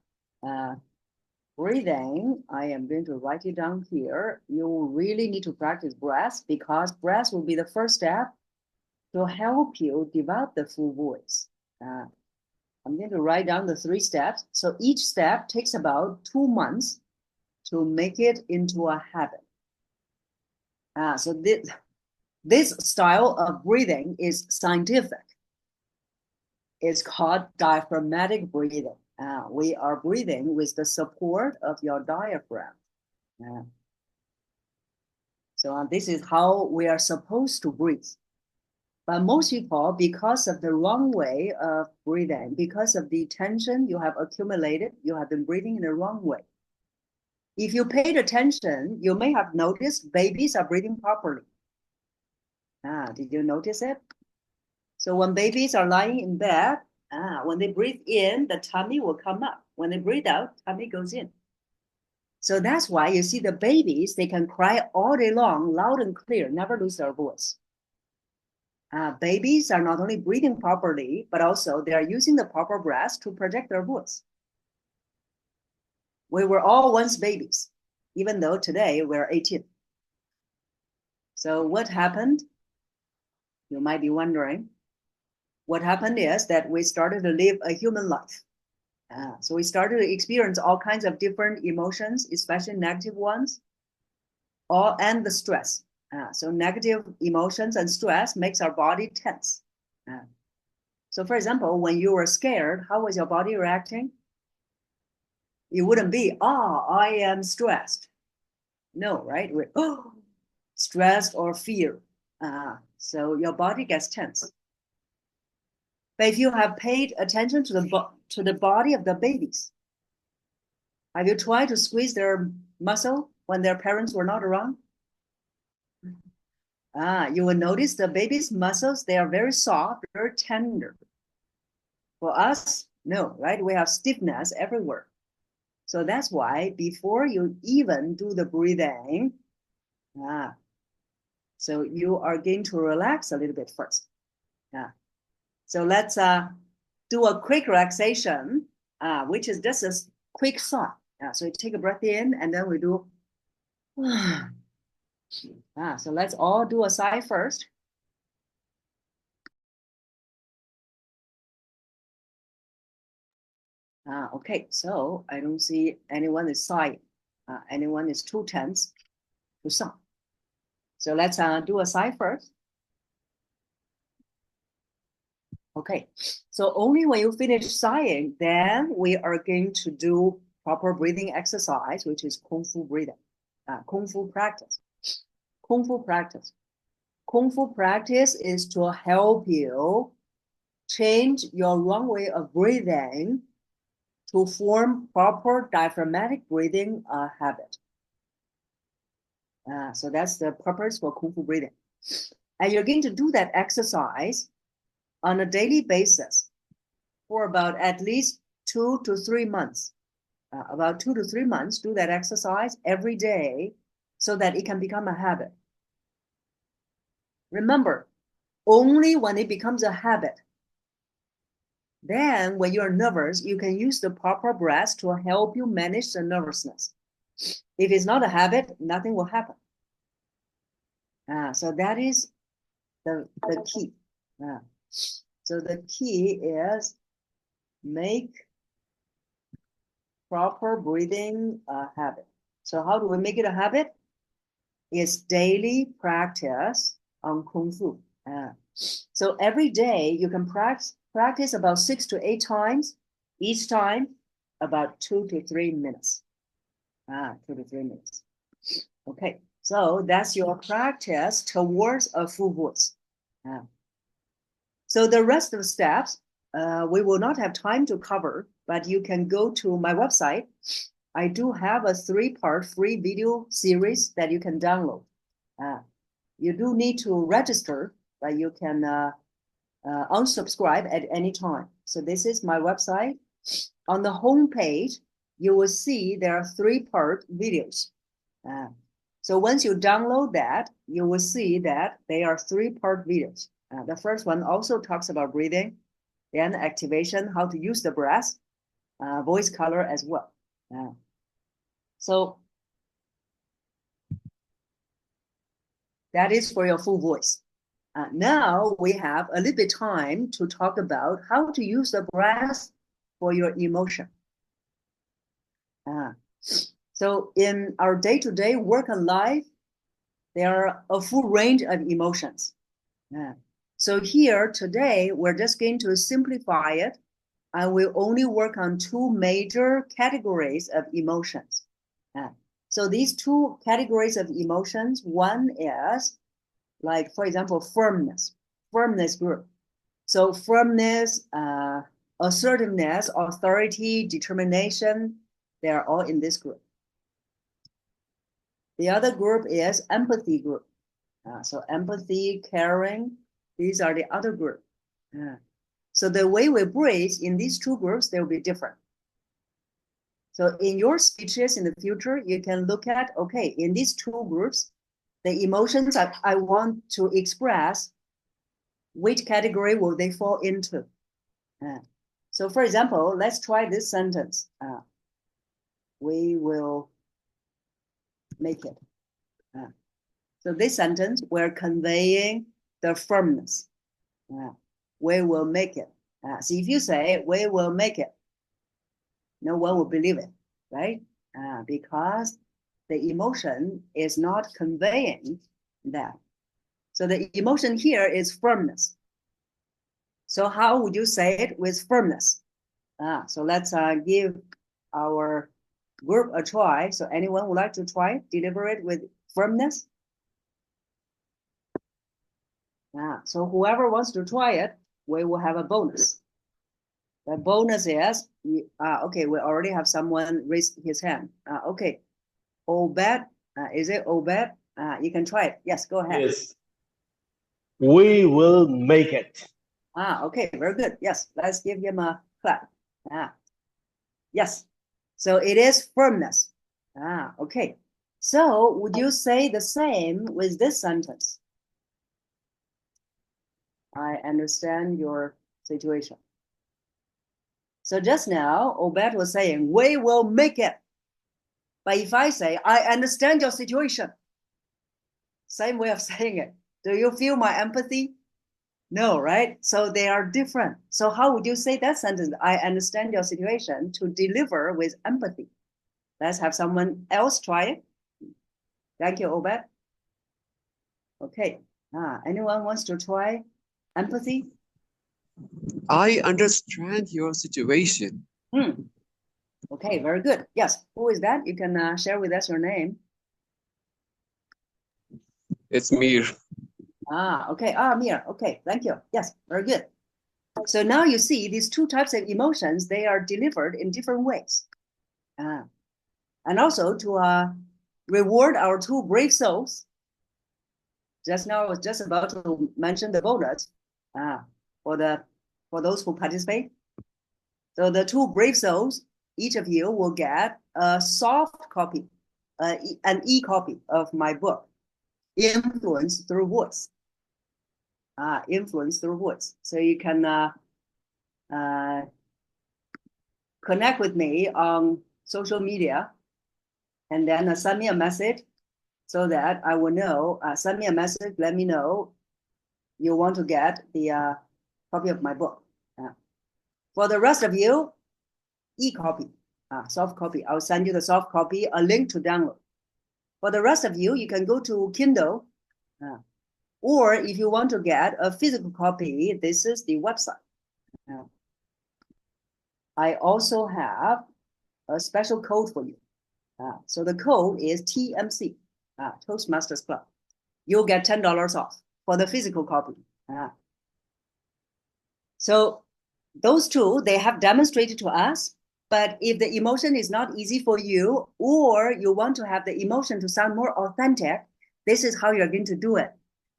[SPEAKER 5] breathing, I am going to write it down here. You really need to practice breath because breath will be the first step to help you develop the full voice. I'm going to write down the 3 steps. So each step takes about 2 months to make it into a habit. So this style of breathing is scientific. It's called diaphragmatic breathing. We are breathing with the support of your diaphragm. So this is how we are supposed to breathe. But most people, because of the wrong way of breathing, because of the tension you have accumulated, you have been breathing in the wrong way. If you paid attention, you may have noticed babies are breathing properly. Did you notice it? So when babies are lying in bed, when they breathe in, the tummy will come up. When they breathe out, tummy goes in. So that's why you see the babies, they can cry all day long, loud and clear, never lose their voice. Babies are not only breathing properly, but also they are using the proper breath to project their voice. We were all once babies, even though today we're 18. So what happened? You might be wondering. What happened is that we started to live a human life. So we started to experience all kinds of different emotions, especially negative ones, and the stress. So negative emotions and stress makes our body tense. So for example, when you were scared, how was your body reacting? It wouldn't be, I am stressed. No, right? We're, stressed or fear. So your body gets tense. But if you have paid attention to the body of the babies, have you tried to squeeze their muscle when their parents were not around? You will notice the baby's muscles, they are very soft, very tender. For us, no, right? We have stiffness everywhere. So that's why before you even do the breathing, so you are going to relax a little bit first. So let's do a quick relaxation, which is just a quick thought. So you take a breath in and then we do. So let's all do a sigh first. Okay, so I don't see anyone is sighing. Anyone is too tense to sigh. So let's do a sigh first. Okay, so only when you finish sighing, then we are going to do proper breathing exercise, which is Kung Fu breathing, Kung Fu practice. Kung Fu practice. Kung Fu practice is to help you change your wrong way of breathing to form proper diaphragmatic breathing habit. So that's the purpose for Kung Fu breathing. And you're going to do that exercise on a daily basis for about at least 2 to 3 months. About 2 to 3 months, do that exercise every day so that it can become a habit. Remember, only when it becomes a habit, then when you're nervous, you can use the proper breath to help you manage the nervousness. If it's not a habit, nothing will happen. So that is the key. So the key is make proper breathing a habit. So how do we make it a habit? It's daily practice on Kung Fu. So every day you can practice about 6 to 8 times, each time about 2 to 3 minutes. 2 to 3 minutes. Okay, so that's your practice towards a full voice. So the rest of the steps, we will not have time to cover, but you can go to my website. I do have a 3-part free video series that you can download. You do need to register, but you can unsubscribe at any time. So this is my website. On the home page, you will see there are 3-part videos. So once you download that, you will see that they are 3-part videos. The first one also talks about breathing, then activation, how to use the breath, voice color as well. So that is for your full voice. Now we have a little bit time to talk about how to use the breath for your emotion. So in our day-to-day work and life, there are a full range of emotions. So here today, we're just going to simplify it. I will only work on 2 major categories of emotions. So these 2 categories of emotions, one is like, for example, firmness group. So firmness, assertiveness, authority, determination, they are all in this group. The other group is empathy group. So empathy, caring, these are the other group. So the way we breathe in these two groups, they'll be different. So in your speeches in the future, you can look at, okay, in these two groups, the emotions that I want to express, which category will they fall into? So for example, let's try this sentence. We will make it. So this sentence, we're conveying the firmness. We will make it. So if you say, we will make it, no one will believe it, right? Because the emotion is not conveying that. So the emotion here is firmness. So how would you say it with firmness? So let's give our group a try. So anyone would like to try, deliver it with firmness? So whoever wants to try it, we will have a bonus. The bonus is, okay, we already have someone raise his hand. Okay, Obed, is it Obed? You can try it. Yes, go ahead.
[SPEAKER 6] Yes. We will make it.
[SPEAKER 5] Okay, very good. Yes, let's give him a clap. Yes, so it is firmness. Okay. So would you say the same with this sentence? I understand your situation. So just now, Obed was saying, we will make it. But if I say, I understand your situation, same way of saying it. Do you feel my empathy? No, right? So they are different. So how would you say that sentence? I understand your situation to deliver with empathy. Let's have someone else try it. Thank you, Obed. Okay. Anyone wants to try empathy?
[SPEAKER 7] I understand your situation.
[SPEAKER 5] Okay, very good. Yes. Who is that? You can share with us your name.
[SPEAKER 7] It's Mir.
[SPEAKER 5] Okay. Mir. Okay, thank you. Yes, very good. So now you see these two types of emotions, they are delivered in different ways. And also to reward our two brave souls. Just now I was just about to mention the bonus for those who participate. So the two brave souls, each of you will get a soft copy, an e-copy of my book, Influence Through Voice. Influence Through Voice. So you can connect with me on social media and then send me a message so that I will know, send me a message, let me know you want to get the copy of my book. For the rest of you, e-copy, soft copy. I'll send you the soft copy, a link to download. For the rest of you, you can go to Kindle, or if you want to get a physical copy, this is the website. I also have a special code for you. So the code is TMC, Toastmasters Club. You'll get $10 off for the physical copy. So those two, they have demonstrated to us, but if the emotion is not easy for you, or you want to have the emotion to sound more authentic, this is how you're going to do it.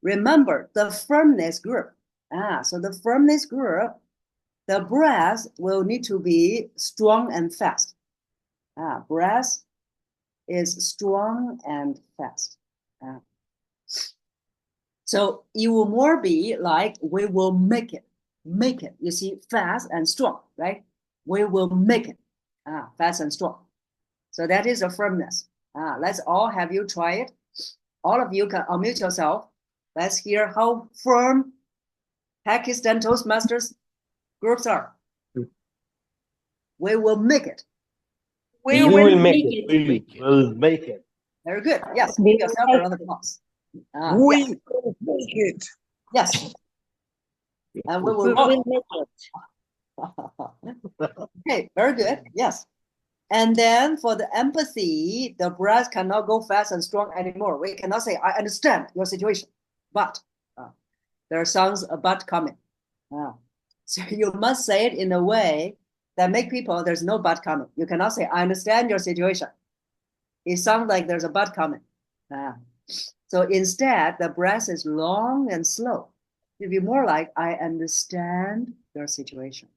[SPEAKER 5] Remember the firmness group. So the firmness group, the breath will need to be strong and fast. Breath is strong and fast. So it will more be like, we will make it. Make it, you see, fast and strong, right? We will make it, fast and strong. So that is a firmness. Let's all have you try it. All of you can unmute yourself. Let's hear how firm Pakistan Toastmasters groups are. We will make it.
[SPEAKER 6] We will make it. We will make it.
[SPEAKER 5] Very good. Yes, give yourself a round of applause.
[SPEAKER 7] We
[SPEAKER 5] Yes.
[SPEAKER 7] will make it.
[SPEAKER 5] Yes. And we will make it. Okay, very good. Yes. And then for the empathy, the breath cannot go fast and strong anymore. We cannot say, I understand your situation, but there sounds a but coming. So you must say it in a way that make people, there's no but coming. You cannot say, I understand your situation. It sounds like there's a but coming. So instead, the breath is long and slow. It'd be more like, I understand your situation.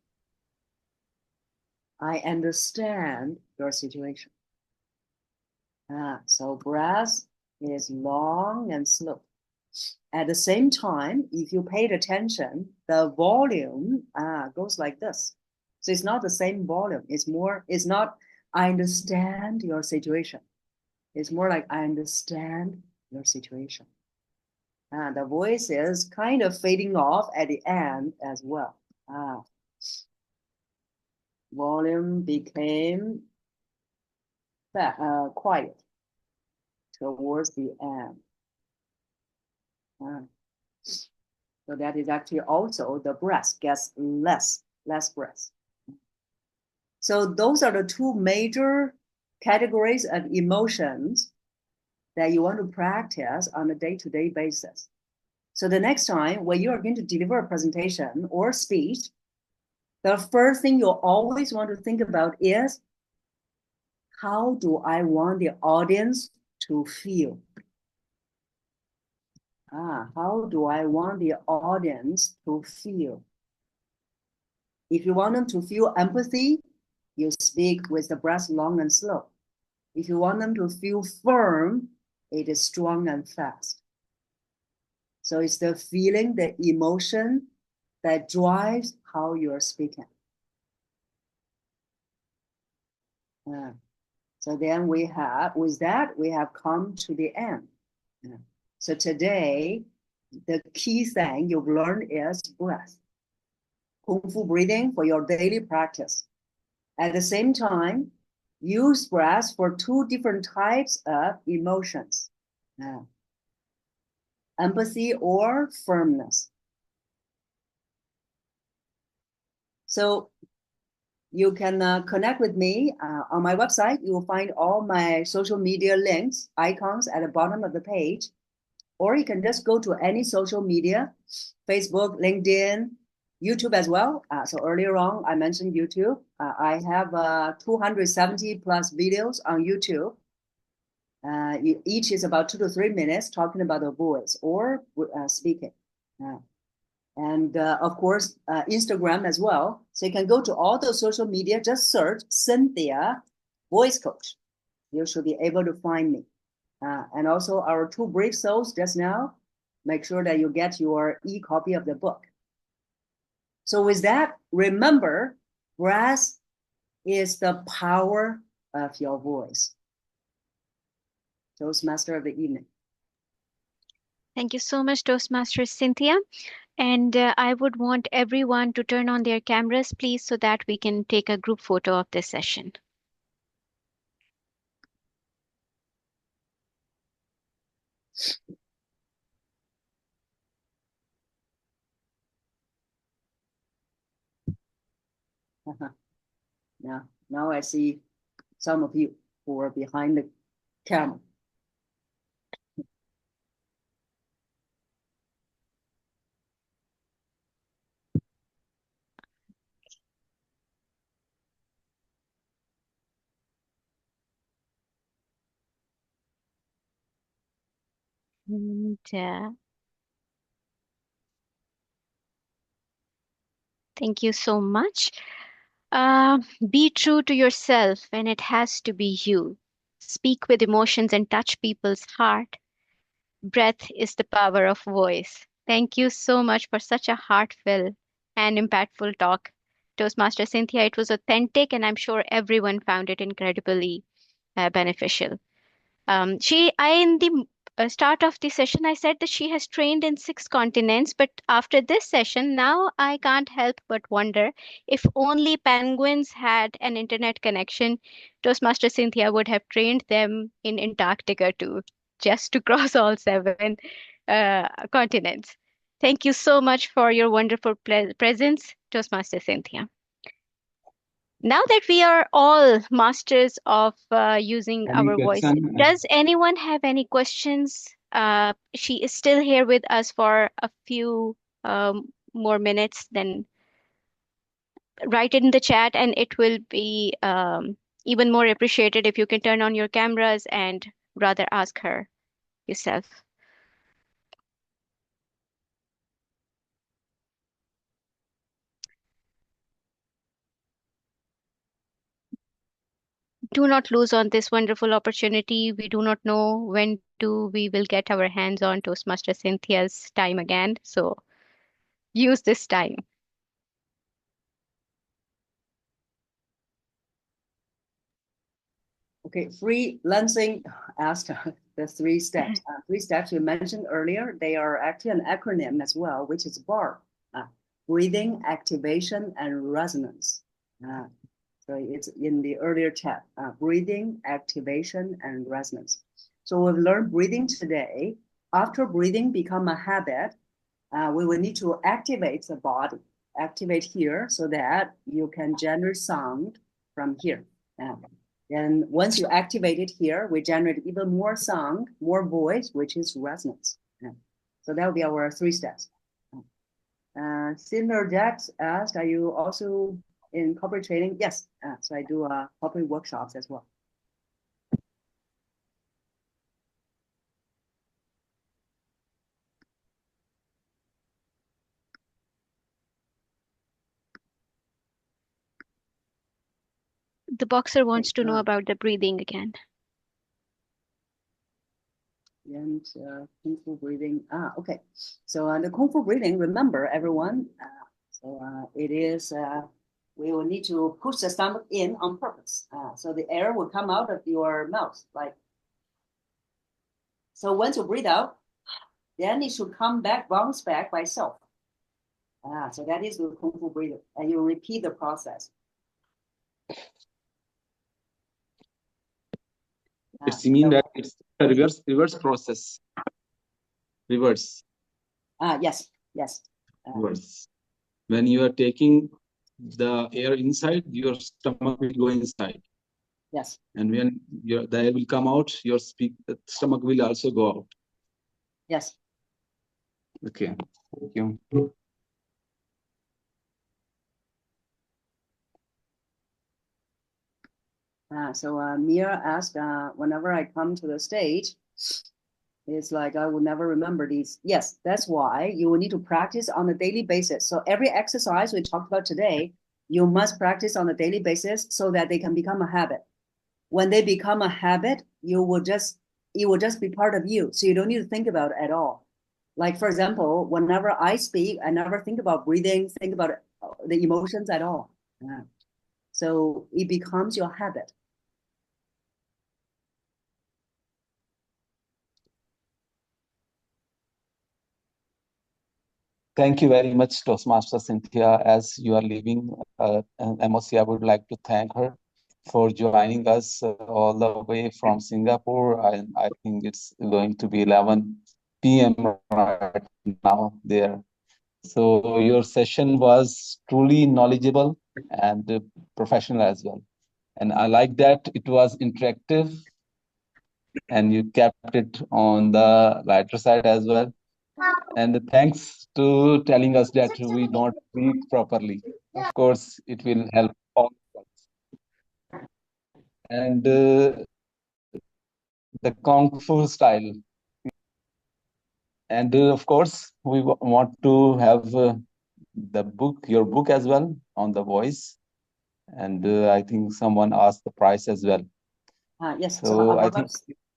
[SPEAKER 5] I understand your situation. So breath is long and slow. At the same time, if you paid attention, the volume goes like this. So it's not the same volume. It's not, I understand your situation. It's more like, I understand your situation. The voice is kind of fading off at the end as well. Volume became quiet towards the end. So that is actually also the breath gets less breath. So those are the two major categories of emotions that you want to practice on a day-to-day basis. So the next time when you are going to deliver a presentation or speech, the first thing you always want to think about is, how do I want the audience to feel? How do I want the audience to feel? If you want them to feel empathy, you speak with the breath long and slow. If you want them to feel firm, it is strong and fast. So it's the feeling, the emotion that drives how you're speaking. So then with that, we have come to the end. So today, the key thing you've learned is breath. Kung Fu breathing for your daily practice. At the same time, use breath for two different types of emotions. Empathy or firmness. So you can connect with me on my website. You will find all my social media links, icons at the bottom of the page. Or you can just go to any social media, Facebook, LinkedIn, YouTube as well. So earlier on, I mentioned YouTube. I have 270 plus videos on YouTube. Each is about 2 to 3 minutes talking about the voice or speaking. And of course, Instagram as well. So you can go to all those social media, just search Cynthia Voice Coach. You should be able to find me. And also our 2 brief souls just now, make sure that you get your e-copy of the book. So with that, remember, breath is the power of your voice. Toastmaster of the evening.
[SPEAKER 2] Thank you so much, Toastmaster Cynthia. And I would want everyone to turn on their cameras, please, so that we can take a group photo of this session.
[SPEAKER 5] Now I see some of you who are behind the camera.
[SPEAKER 2] And, thank you so much. Be true to yourself, and it has to be you. Speak with emotions and touch people's heart. Breath is the power of voice. Thank you so much for such a heartfelt and impactful talk, Toastmaster Cynthia. It was authentic, and I'm sure everyone found it incredibly beneficial. In the start of the session, I said that she has trained in 6 continents, but after this session, now I can't help but wonder if only penguins had an internet connection, Toastmaster Cynthia would have trained them in Antarctica too, just to cross all 7 continents. Thank you so much for your wonderful presence, Toastmaster Cynthia. Now that we are all masters of using
[SPEAKER 1] Any
[SPEAKER 2] our voice,
[SPEAKER 1] question?
[SPEAKER 2] does anyone have any questions? She is still here with us for a few more minutes. Then write it in the chat, and it will be even more appreciated if you can turn on your cameras and rather ask her yourself. do not lose on this wonderful opportunity. We do not know when we will get our hands on Toastmaster Cynthia's time again. So use this time.
[SPEAKER 5] Okay, freelancing asked the 3 steps. 3 steps you mentioned earlier, they are actually an acronym as well, which is BAR, breathing, activation, and resonance. So it's in the earlier chat, breathing, activation, and resonance. So we've learned breathing today. After breathing become a habit, we will need to activate the body, activate here so that you can generate sound from here. And once you activate it here, we generate even more sound, more voice, which is resonance. So that will be our 3 steps. Cinder Jax asked, are you also in corporate training? Yes, so I do corporate workshops as well.
[SPEAKER 2] The boxer wants to know about the breathing again.
[SPEAKER 5] And Kung Fu breathing. Okay. So the Kung Fu breathing, remember everyone, it is, we will need to push the stomach in on purpose. So the air will come out of your mouth, like. So once you breathe out, then it should come back, bounce back by itself. So that is the Kung Fu breathing. And you repeat the process.
[SPEAKER 1] It's mean that it's a reverse process. Reverse.
[SPEAKER 5] Yes.
[SPEAKER 1] Reverse. When you are taking the air inside, your stomach will go inside.
[SPEAKER 5] Yes.
[SPEAKER 1] And when the air will come out, your stomach will also go out.
[SPEAKER 5] Yes.
[SPEAKER 1] Okay. Thank you.
[SPEAKER 5] So Mia asked, whenever I come to the stage, it's like I will never remember these. Yes, that's why you will need to practice on a daily basis. So every exercise we talked about today, you must practice on a daily basis so that they can become a habit. When they become a habit, it will just be part of you. So you don't need to think about it at all. Like, for example, whenever I speak, I never think about breathing, think about the emotions at all. So it becomes your habit.
[SPEAKER 1] Thank you very much, Toastmaster Cynthia. As you are leaving, MOC, I would like to thank her for joining us all the way from Singapore. I think it's going to be 11 p.m. right now there. So your session was truly knowledgeable and professional as well. And I like that it was interactive and you kept it on the lighter side as well. And thanks to telling us that we don't speak properly. Of course, it will help all of us. And the Kung Fu style. And of course, we want to have your book as well on the voice. And I think someone asked the price as well.
[SPEAKER 5] Yes.
[SPEAKER 1] So I think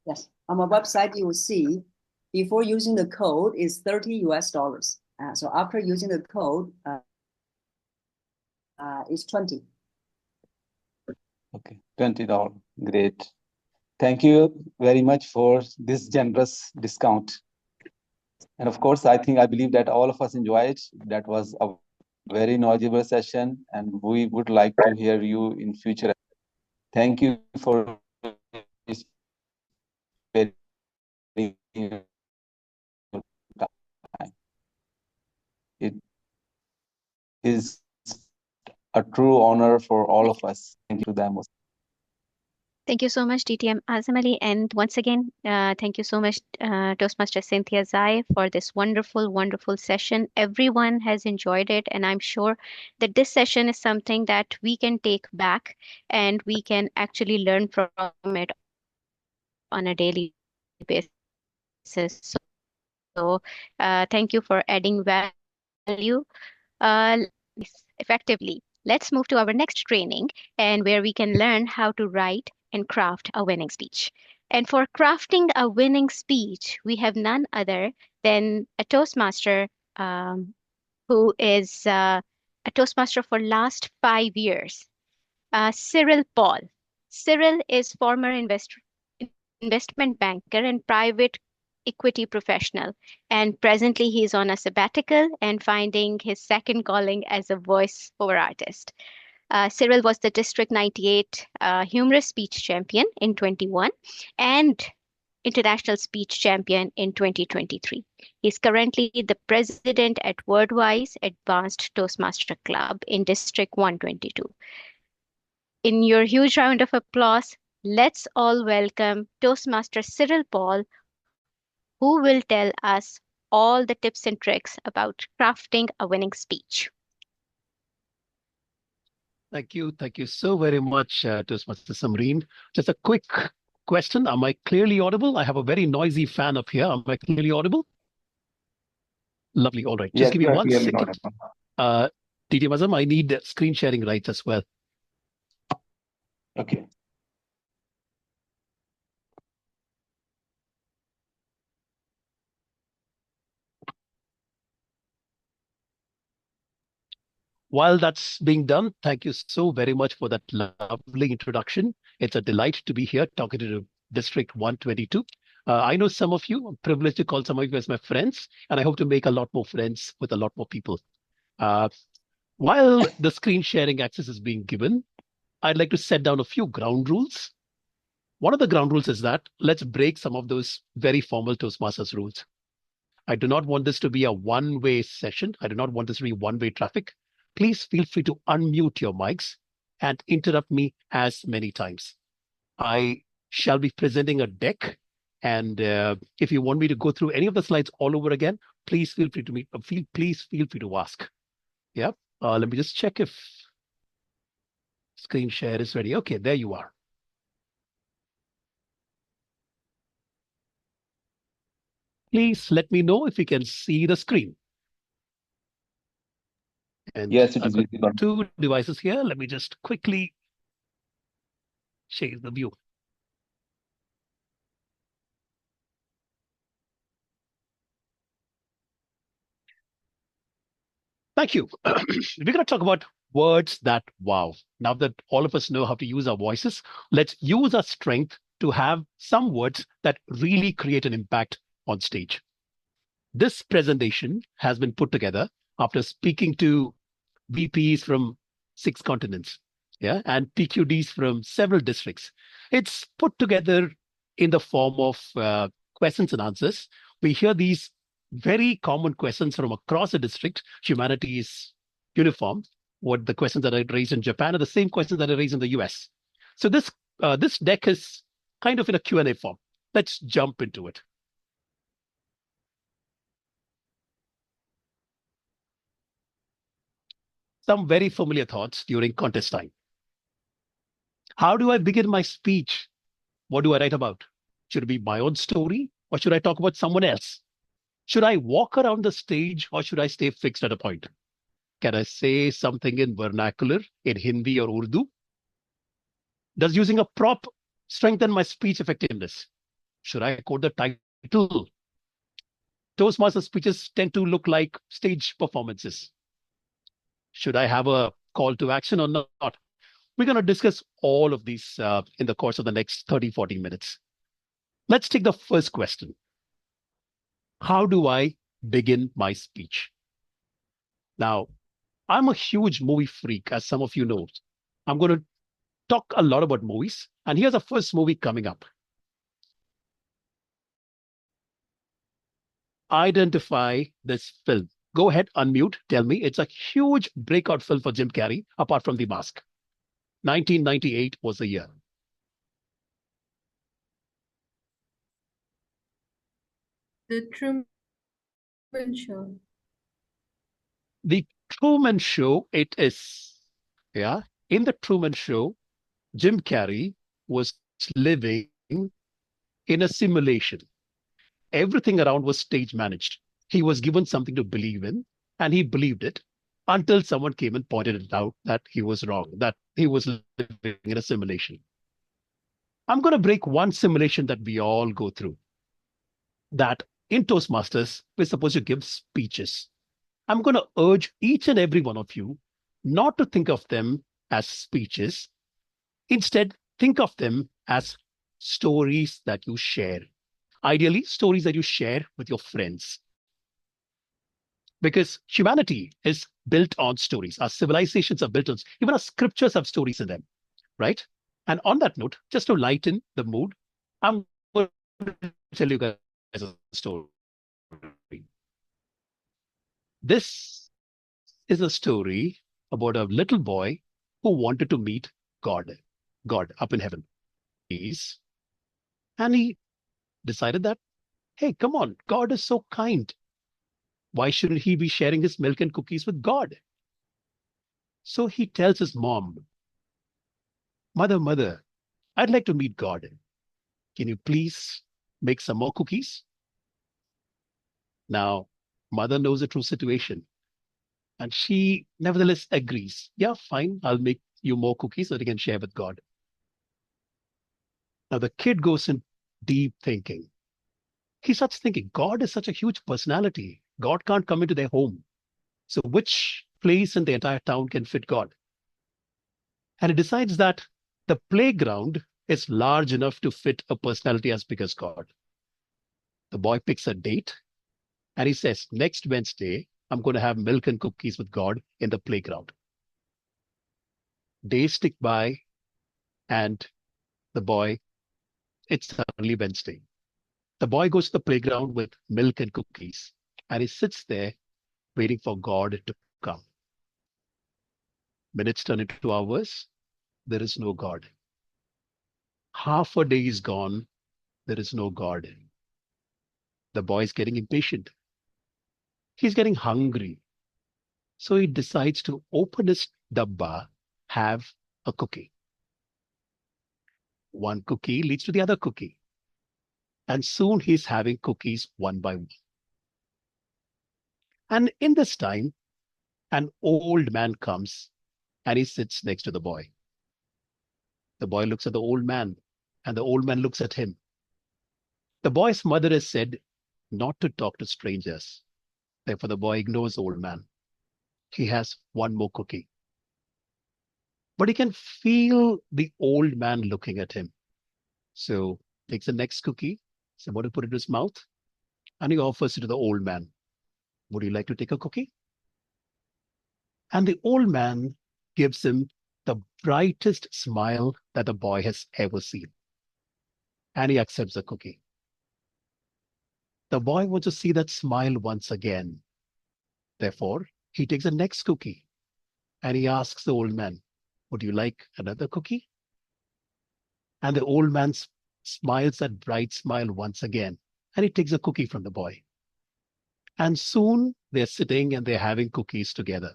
[SPEAKER 5] yes, on my website you will see before using the code is $30 US. So after using the code, is 20.
[SPEAKER 1] Okay, $20. Great. Thank you very much for this generous discount. And of course, I believe that all of us enjoyed. That was a very knowledgeable session, and we would like to hear you in future. Thank you for sparing your time. It is a true honor for all of us. Thank you to them.
[SPEAKER 2] Thank you so much, DTM Azam Ali. And once again, thank you so much, Toastmaster Cynthia Zai, for this wonderful, wonderful session. Everyone has enjoyed it, and I'm sure that this session is something that we can take back and we can actually learn from it on a daily basis. So, thank you for adding value effectively. Let's move to our next training, and where we can learn how to write and craft a winning speech. And for crafting a winning speech, we have none other than a Toastmaster who is a Toastmaster for last 5 years, Cyril Paul. Cyril is former investment banker and private equity professional, and presently he is on a sabbatical and finding his second calling as a voice-over artist. Cyril was the District 98 humorous speech champion in 21 and international speech champion in 2023. He's currently the president at Wordwise Advanced Toastmaster Club in District 122. In your huge round of applause, let's all welcome Toastmaster Cyril Paul, who will tell us all the tips and tricks about crafting a winning speech.
[SPEAKER 8] Thank you. Thank you so very much, Toastmaster Samreen. Just a quick question. Am I clearly audible? I have a very noisy fan up here. Am I clearly audible? Lovely. All right. Just
[SPEAKER 1] Yes,
[SPEAKER 8] give me
[SPEAKER 1] you are
[SPEAKER 8] 1
[SPEAKER 1] clearly
[SPEAKER 8] second.
[SPEAKER 1] audible.
[SPEAKER 8] TT Mazam, I need screen sharing rights as well.
[SPEAKER 1] Okay.
[SPEAKER 8] While that's being done, thank you so very much for that lovely introduction. It's a delight to be here talking to District 122. I know some of you. I'm privileged to call some of you as my friends, and I hope to make a lot more friends with a lot more people. While the screen sharing access is being given, I'd like to set down a few ground rules. One of the ground rules is that let's break some of those very formal Toastmasters rules. I do not want this to be a one-way session. I do not want this to be one-way traffic. Please feel free to unmute your mics and interrupt me as many times. I shall be presenting a deck, and if you want me to go through any of the slides all over again, please feel free to ask. Yeah. Let me just check if screen share is ready. Okay, there you are. Please let me know if you can see the screen. And
[SPEAKER 1] yes, it
[SPEAKER 8] I've
[SPEAKER 1] is
[SPEAKER 8] got
[SPEAKER 1] visible.
[SPEAKER 8] 2 devices here. Let me just quickly change the view. Thank you. We're going to talk about words that wow. Now that all of us know how to use our voices, let's use our strength to have some words that really create an impact on stage. This presentation has been put together after speaking to VPs from 6 continents, yeah, and PQDs from several districts. It's put together in the form of questions and answers. We hear these very common questions from across the district. Humanity is uniform. What the questions that I raised in Japan are the same questions that I raised in the US. So this deck is kind of in a Q&A form. Let's jump into it. Some very familiar thoughts during contest time. How do I begin my speech? What do I write about? Should it be my own story, or should I talk about someone else? Should I walk around the stage, or should I stay fixed at a point? Can I say something in vernacular, in Hindi or Urdu? Does using a prop strengthen my speech effectiveness? Should I quote the title? Toastmaster speeches tend to look like stage performances. Should I have a call to action or not? We're going to discuss all of these in the course of the next 30, 40 minutes. Let's take the first question. How do I begin my speech? Now, I'm a huge movie freak, as some of you know. I'm going to talk a lot about movies. And here's the first movie coming up. Identify this film. Go ahead, unmute, tell me. It's a huge breakout film for Jim Carrey, apart from The Mask. 1998 was the year.
[SPEAKER 9] The Truman Show.
[SPEAKER 8] The Truman Show, it is. Yeah. In the Truman Show, Jim Carrey was living in a simulation. Everything around was stage managed. He was given something to believe in, and he believed it until someone came and pointed it out that he was wrong, that he was living in a simulation. I'm going to break one simulation that we all go through. That in Toastmasters, we're supposed to give speeches. I'm going to urge each and every one of you not to think of them as speeches. Instead, think of them as stories that you share. Ideally, stories that you share with your friends. Because humanity is built on stories. Our civilizations are built on, even our scriptures have stories in them, right? And on that note, just to lighten the mood, I'm going to tell you guys a story. This is a story about a little boy who wanted to meet God up in heaven. And he decided that, hey, come on, God is so kind. Why shouldn't he be sharing his milk and cookies with God? So he tells his mom, Mother, I'd like to meet God. Can you please make some more cookies? Now, mother knows the true situation. And she nevertheless agrees. Yeah, fine, I'll make you more cookies so that you can share with God. Now the kid goes in deep thinking. He starts thinking, God is such a huge personality. God can't come into their home. So which place in the entire town can fit God? And he decides that the playground is large enough to fit a personality as big as God. The boy picks a date and he says, next Wednesday, I'm going to have milk and cookies with God in the playground. Days tick by and the boy, it's suddenly Wednesday. The boy goes to the playground with milk and cookies and he sits there waiting for God to come. Minutes turn into hours. There is no God. Half a day is gone. There is no God. The boy is getting impatient. He's getting hungry. So he decides to open his dabba, have a cookie. One cookie leads to the other cookie. And soon he's having cookies one by one. And in this time, an old man comes and he sits next to the boy. The boy looks at the old man and the old man looks at him. The boy's mother has said not to talk to strangers. Therefore, the boy ignores the old man. He has one more cookie. But he can feel the old man looking at him. So takes the next cookie, somebody put it in his mouth, and he offers it to the old man. Would you like to take a cookie? And the old man gives him the brightest smile that the boy has ever seen. And he accepts the cookie. The boy wants to see that smile once again. Therefore, he takes the next cookie and he asks the old man, would you like another cookie? And the old man smiles that bright smile once again and he takes a cookie from the boy. And soon they're sitting and they're having cookies together.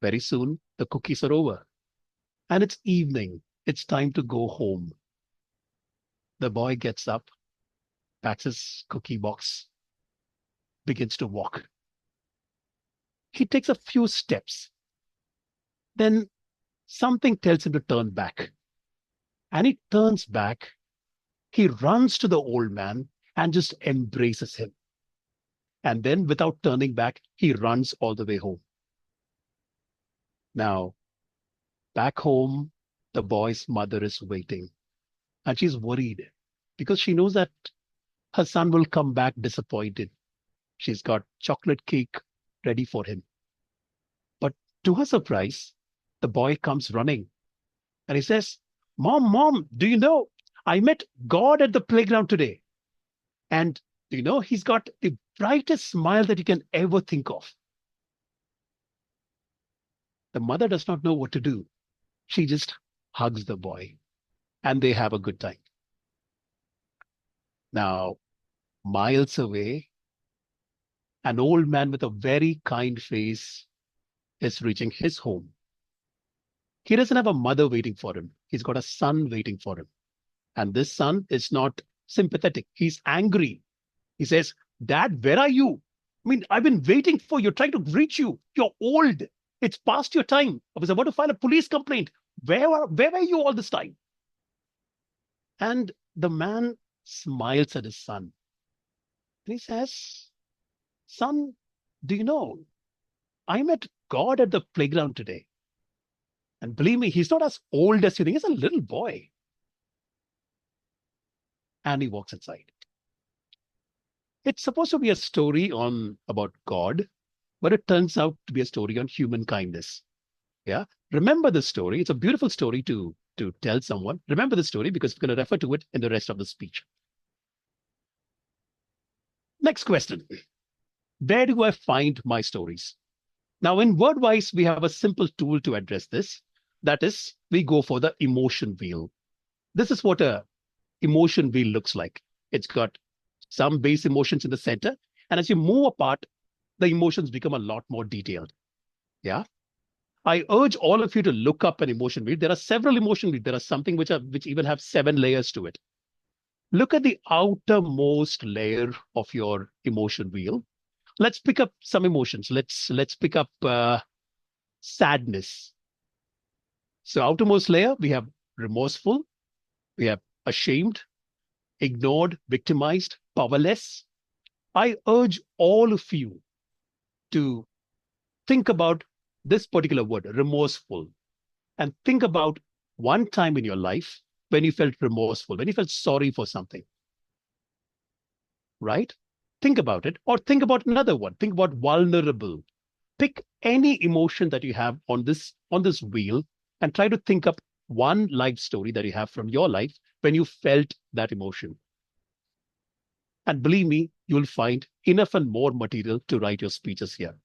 [SPEAKER 8] Very soon, the cookies are over. And it's evening. It's time to go home. The boy gets up, packs his cookie box, begins to walk. He takes a few steps. Then something tells him to turn back. And he turns back. He runs to the old man and just embraces him. And then without turning back, he runs all the way home. Now, back home, the boy's mother is waiting. And she's worried because she knows that her son will come back disappointed. She's got chocolate cake ready for him. But to her surprise, the boy comes running and he says, Mom, do you know, I met God at the playground today. And do you know, he's got the brightest smile that you can ever think of. The mother does not know what to do. She just hugs the boy and they have a good time. Now, miles away, an old man with a very kind face is reaching his home. He doesn't have a mother waiting for him. He's got a son waiting for him. And this son is not sympathetic. He's angry. He says, Dad, where are you? I mean, I've been waiting for you, trying to reach you. You're old. It's past your time. I was about to file a police complaint. where were you all this time? And the man smiles at his son. And he says, son, do you know, I met God at the playground today. And believe me, he's not as old as you think. He's a little boy. And he walks inside. It's supposed to be a story about God, but it turns out to be a story on human kindness. Yeah. Remember the story. It's a beautiful story to tell someone. Remember the story because we're going to refer to it in the rest of the speech. Next question. Where do I find my stories? Now, in WordWise, we have a simple tool to address this. That is, we go for the emotion wheel. This is what a emotion wheel looks like. It's got some base emotions in the center. And as you move apart, the emotions become a lot more detailed. Yeah. I urge all of you to look up an emotion wheel. There are several emotion wheels. There are something which even have 7 layers to it. Look at the outermost layer of your emotion wheel. Let's pick up some emotions. Let's pick up sadness. So outermost layer, we have remorseful, we have ashamed, ignored, victimized, powerless. I urge all of you to think about this particular word, remorseful, and think about one time in your life when you felt remorseful, when you felt sorry for something, right? Think about it, or think about another one. Think about vulnerable. Pick any emotion that you have on this wheel and try to think up one life story that you have from your life when you felt that emotion. And believe me, you'll find enough and more material to write your speeches here.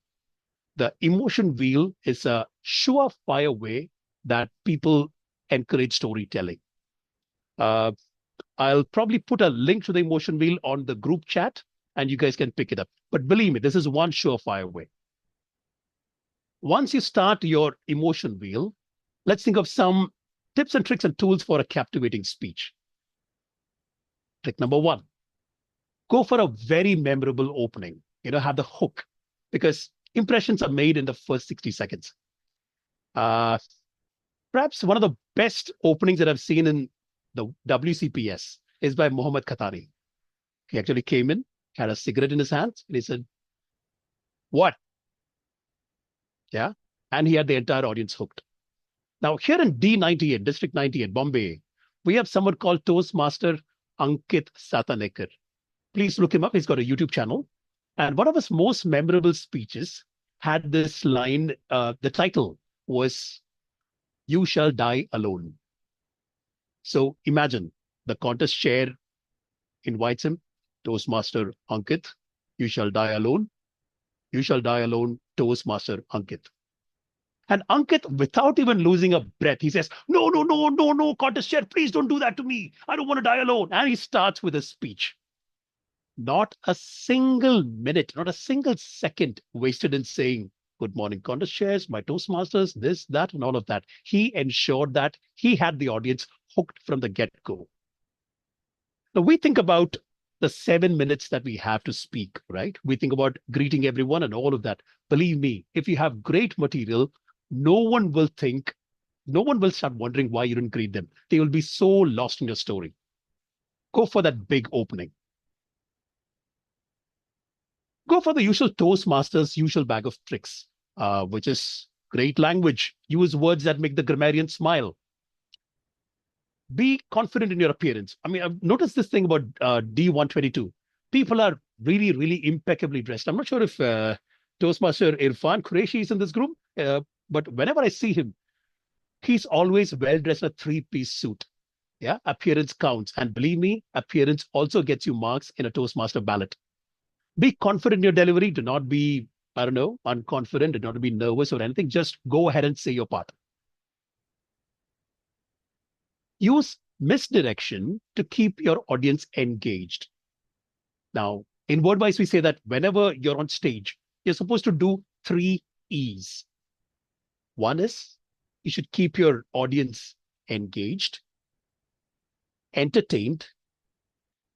[SPEAKER 8] The emotion wheel is a surefire way that people encourage storytelling. I'll probably put a link to the emotion wheel on the group chat and you guys can pick it up. But believe me, this is one surefire way. Once you start your emotion wheel, let's think of some tips and tricks and tools for a captivating speech. Trick number 1, go for a very memorable opening. Have the hook, because impressions are made in the first 60 seconds. Perhaps one of the best openings that I've seen in the WCPS is by Mohammad Khatani. He actually came in, had a cigarette in his hand, and he said, "What?" Yeah. And he had the entire audience hooked. Now, here in D98, District 98, Bombay, we have someone called Toastmaster Ankit Satanekar. Please look him up. He's got a YouTube channel. And one of his most memorable speeches had this line. The title was, "You shall die alone." So imagine the contest chair invites him, Toastmaster Ankit, you shall die alone. You shall die alone, Toastmaster Ankit. And Ankit, without even losing a breath, he says, "No, no, no, no, no, contest chair, please don't do that to me. I don't want to die alone." And he starts with a speech. Not a single minute, not a single second wasted in saying, "Good morning, contest chairs, my Toastmasters, this, that, and all of that." He ensured that he had the audience hooked from the get-go. Now we think about the 7 minutes that we have to speak, right? We think about greeting everyone and all of that. Believe me, if you have great material, no one will start wondering why you didn't greet them. They will be so lost in your story. Go for that big opening. Go for the usual Toastmasters, usual bag of tricks, which is great language. Use words that make the grammarian smile. Be confident in your appearance. I mean, I've noticed this thing about D122. People are really, really impeccably dressed. I'm not sure if Toastmaster Irfan Qureshi is in this group, but whenever I see him, he's always well-dressed in a 3-piece suit. Yeah, appearance counts. And believe me, appearance also gets you marks in a Toastmaster ballot. Be confident in your delivery. Do not be, unconfident. Do not be nervous or anything. Just go ahead and say your part. Use misdirection to keep your audience engaged. Now, in WordWise, we say that whenever you're on stage, you're supposed to do 3 E's. One is you should keep your audience engaged, entertained,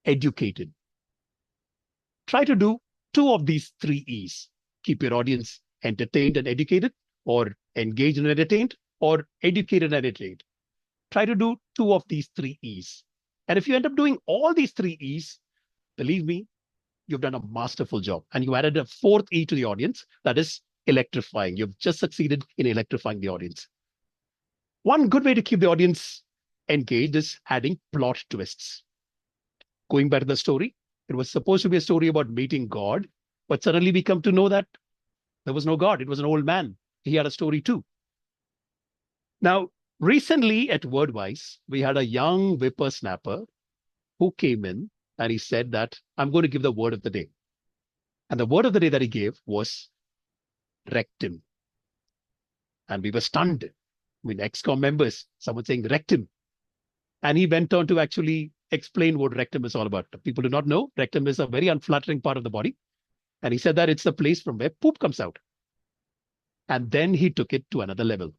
[SPEAKER 8] educated. Try to do 2 of these 3 E's. Keep your audience entertained and educated, or engaged and entertained, or educate and educate. Try to do 2 of these 3 E's. And if you end up doing all these 3 E's, believe me, you've done a masterful job. And you added a 4th E to the audience, that is electrifying. You've just succeeded in electrifying the audience. One good way to keep the audience engaged is adding plot twists. Going back to the story, it was supposed to be a story about meeting God, but suddenly we come to know that there was no God. It was an old man. He had a story too. Now, recently at Wordwise, we had a young whippersnapper who came in and he said that I'm going to give the word of the day. And the word of the day that he gave was rectum. And we were stunned. I mean, XCOM members, someone saying rectum. And he went on to actually explain what rectum is all about. People do not know, rectum is a very unflattering part of the body. And he said that it's the place from where poop comes out. And then he took it to another level.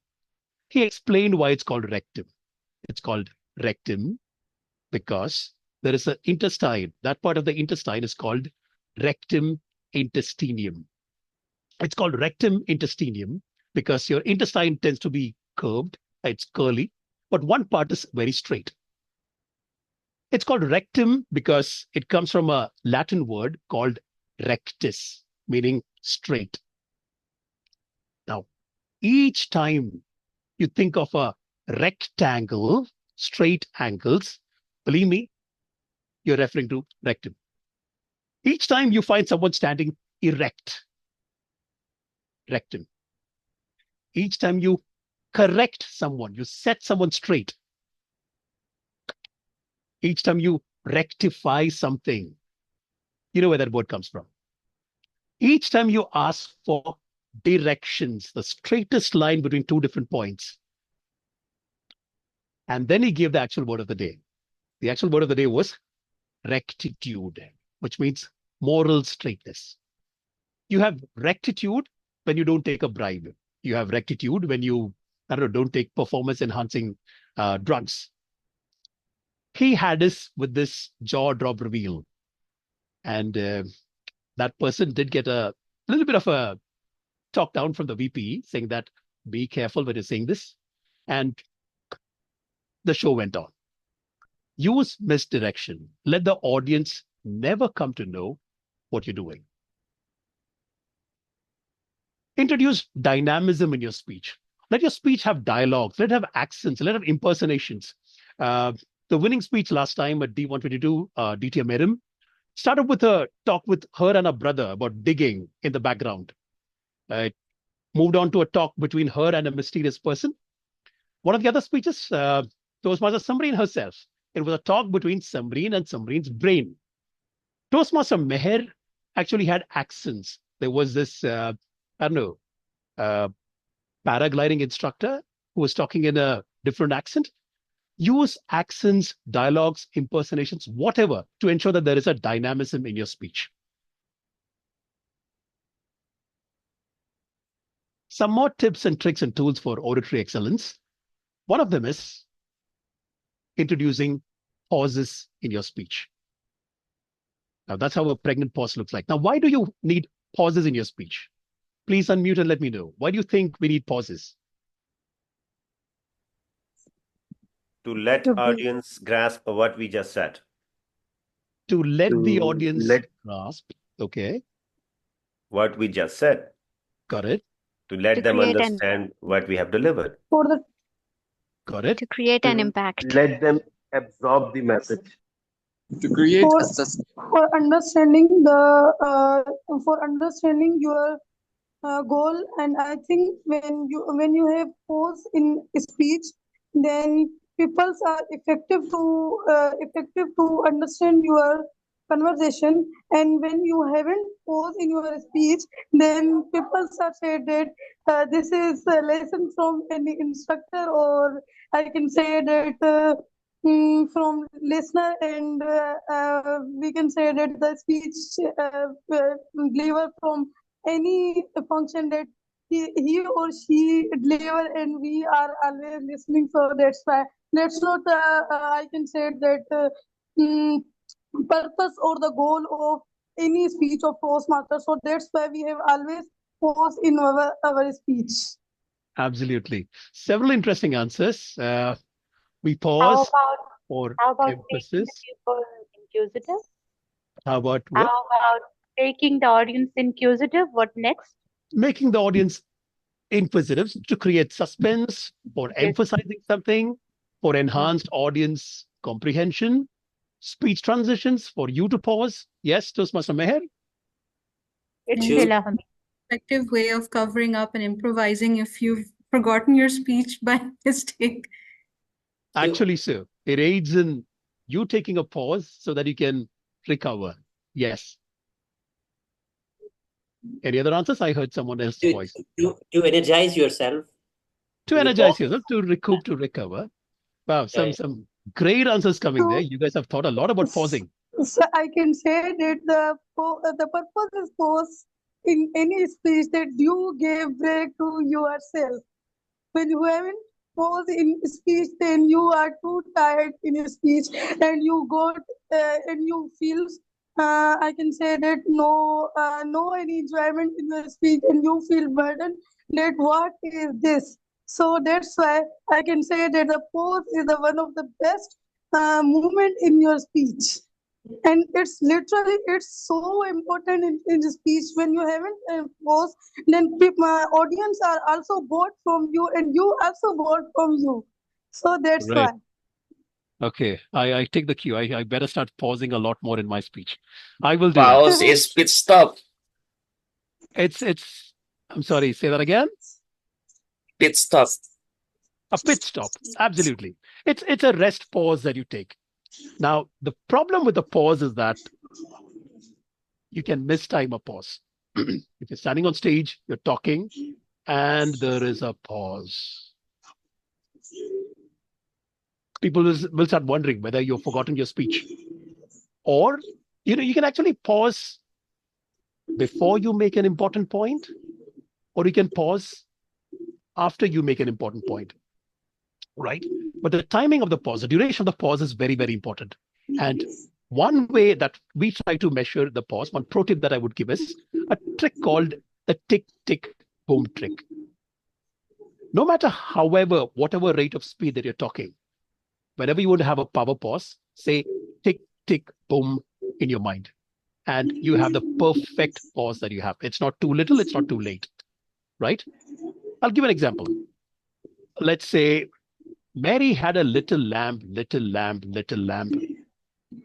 [SPEAKER 8] He explained why it's called rectum. It's called rectum because there is an intestine. That part of the intestine is called rectum intestinium. It's called rectum intestinium because your intestine tends to be curved, it's curly, but one part is very straight. It's called rectum because it comes from a Latin word called rectus, meaning straight. Now, each time you think of a rectangle, straight angles, believe me, you're referring to rectum. Each time you find someone standing erect, rectum. Each time you correct someone, you set someone straight. Each time you rectify something, you know where that word comes from. Each time you ask for directions, the straightest line between 2 different points. And then he gave the actual word of the day. The actual word of the day was rectitude, which means moral straightness. You have rectitude when you don't take a bribe. You have rectitude when you, don't take performance enhancing drugs. He had us with this jaw drop reveal. And that person did get a little bit of a talk down from the VP saying that, be careful when you're saying this. And the show went on. Use misdirection. Let the audience never come to know what you're doing. Introduce dynamism in your speech. Let your speech have dialogues. Let it have accents. Let it have impersonations. The winning speech last time at D122, DTM Merim, started with a talk with her and her brother about digging in the background. It moved on to a talk between her and a mysterious person. One of the other speeches, Toastmaster Samreen herself. It was a talk between Samreen and Samreen's brain. Toastmaster Meher actually had accents. There was this, paragliding instructor who was talking in a different accent. Use accents, dialogues, impersonations, whatever, to ensure that there is a dynamism in your speech. Some more tips and tricks and tools for auditory excellence. One of them is introducing pauses in your speech. Now, that's how a pregnant pause looks like. Now, why do you need pauses in your speech? Please unmute and let me know. Why do you think we need pauses?
[SPEAKER 6] To let audience grasp what we just said.
[SPEAKER 8] To let the audience grasp, okay.
[SPEAKER 6] What we just said.
[SPEAKER 8] Got it.
[SPEAKER 6] To let them understand what we have delivered.
[SPEAKER 8] Got it.
[SPEAKER 2] To create an impact.
[SPEAKER 6] Let them absorb the message.
[SPEAKER 7] To create
[SPEAKER 10] for understanding your goal. And I think when you have pause in speech, then people are effective to understand your conversation. And when you haven't pause in your speech, then people are said that this is a lesson from any instructor, or I can say that from listener, and we can say that the speech deliver from any function that he or she deliver, and we are always listening. So that's not I can say that purpose or the goal of any speech of Toastmaster. So that's why we have always pause in our speech.
[SPEAKER 8] Absolutely. Several interesting answers. We
[SPEAKER 11] How
[SPEAKER 8] pause
[SPEAKER 11] about
[SPEAKER 8] for
[SPEAKER 11] making the
[SPEAKER 8] emphasis.
[SPEAKER 11] people inquisitive?
[SPEAKER 8] How about
[SPEAKER 11] How
[SPEAKER 8] what?
[SPEAKER 11] about making the audience inquisitive? What next?
[SPEAKER 8] Making the audience inquisitive to create suspense, for
[SPEAKER 11] Yes,
[SPEAKER 8] emphasizing something, for enhanced audience comprehension, speech transitions for you to pause. Yes, Toastmaster Meher?
[SPEAKER 11] it's
[SPEAKER 9] Yes.
[SPEAKER 11] Ilham.
[SPEAKER 9] Effective way of covering up and improvising if you've forgotten your speech by mistake.
[SPEAKER 8] Actually, sir, it aids in you taking a pause so that you can recover. Yes. Any other answers? I heard someone else's voice.
[SPEAKER 12] To energize yourself.
[SPEAKER 8] To
[SPEAKER 12] You
[SPEAKER 8] energize
[SPEAKER 12] pause.
[SPEAKER 8] yourself, to recoup, to recover. Wow,
[SPEAKER 12] Yeah.
[SPEAKER 8] some great answers coming there.
[SPEAKER 10] So,
[SPEAKER 8] You guys have thought a lot about pausing.
[SPEAKER 10] so I can say that the purpose is pause in any speech that you give break to yourself. When you haven't pause in speech, then you are too tired in a speech, and you got and you feel. I can say that no any enjoyment in your speech, and you feel burdened. That what is this? So that's why I can say that the pause is the one of the best movement in your speech, and it's so important in the speech. When you haven't paused, then audience are also bored from you, and you also bored from you. So that's
[SPEAKER 8] Right.
[SPEAKER 10] why.
[SPEAKER 8] Okay. I take the cue. I better start pausing a lot more in my speech. I will do that.
[SPEAKER 12] Pause is pit stop.
[SPEAKER 8] I'm sorry, say that again.
[SPEAKER 12] Pit stop.
[SPEAKER 8] A pit stop. Absolutely. It's a rest pause that you take. Now, the problem with the pause is that you can mistime a pause. If you're standing on stage, you're talking, and there is a pause. People will start wondering whether you've forgotten your speech. Or, you can actually pause before you make an important point, or you can pause after you make an important point, right? But the timing of the pause, the duration of the pause is very, very important. And one way that we try to measure the pause, one pro tip that I would give is a trick called the tick, tick, boom trick. No matter whatever rate of speed that you're talking, whenever you want to have a power pause, say tick, tick, boom in your mind. And you have the perfect pause that you have. It's not too little, it's not too late, right? I'll give an example. Let's say Mary had a little lamb, little lamb, little lamb.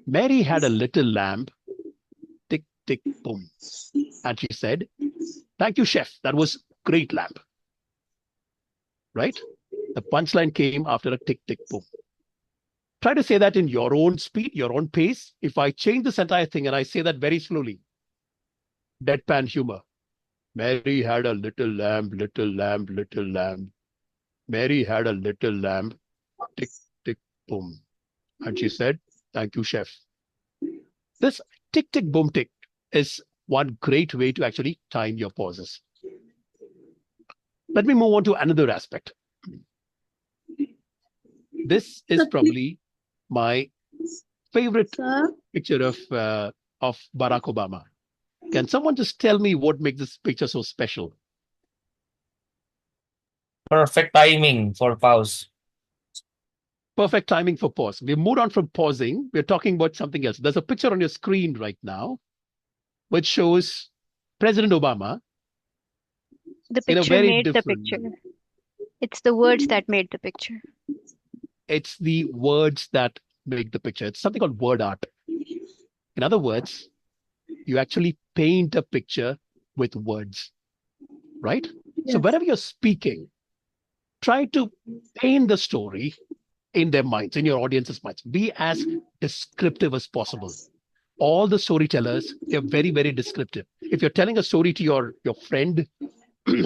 [SPEAKER 8] Mary had a little lamb, tick, tick, boom. And she said, "Thank you, chef. That was great lamb." Right? The punchline came after a tick, tick, boom. Try to say that in your own speed, your own pace. If I change this entire thing and I say that very slowly, deadpan humor. Mary had a little lamb, little lamb, little lamb. Mary had a little lamb, tick, tick, boom. And she said, "Thank you, chef." This tick, tick, boom, tick is one great way to actually time your pauses. Let me move on to another aspect. This is probably my favorite picture of Barack Obama. Can someone just tell me what makes this picture so special?
[SPEAKER 13] Perfect timing for pause.
[SPEAKER 8] Perfect timing for pause. We've moved on from pausing. We're talking about something else. There's a picture on your screen right now which shows President Obama
[SPEAKER 2] The
[SPEAKER 8] in a
[SPEAKER 2] picture
[SPEAKER 8] very
[SPEAKER 2] made the
[SPEAKER 8] different.
[SPEAKER 2] picture. It's the words that made the picture.
[SPEAKER 8] It's the words that make the picture. It's something called word art. In other words, you actually paint a picture with words, right?
[SPEAKER 10] Yes.
[SPEAKER 8] So whenever you're speaking, try to paint the story in their minds, in your audience's minds. Be as descriptive as possible. All the storytellers, they're very, very descriptive. If you're telling a story to your friend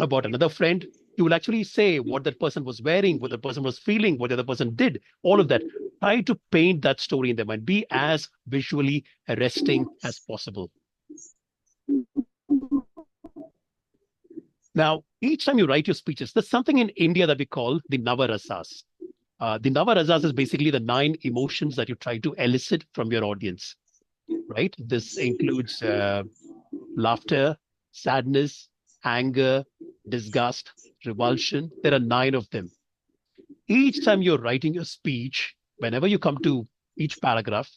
[SPEAKER 8] about another friend, you will actually say what that person was wearing, what the person was feeling, what the other person did, all of that. Try to paint that story in their mind. Be as visually arresting as possible. Now, each time you write your speeches, there's something in India that we call the Navarasas. The Navarasas is basically the 9 emotions that you try to elicit from your audience, right? This includes laughter, sadness, anger, disgust, revulsion. There are 9 of them. Each time you're writing a speech, whenever you come to each paragraph,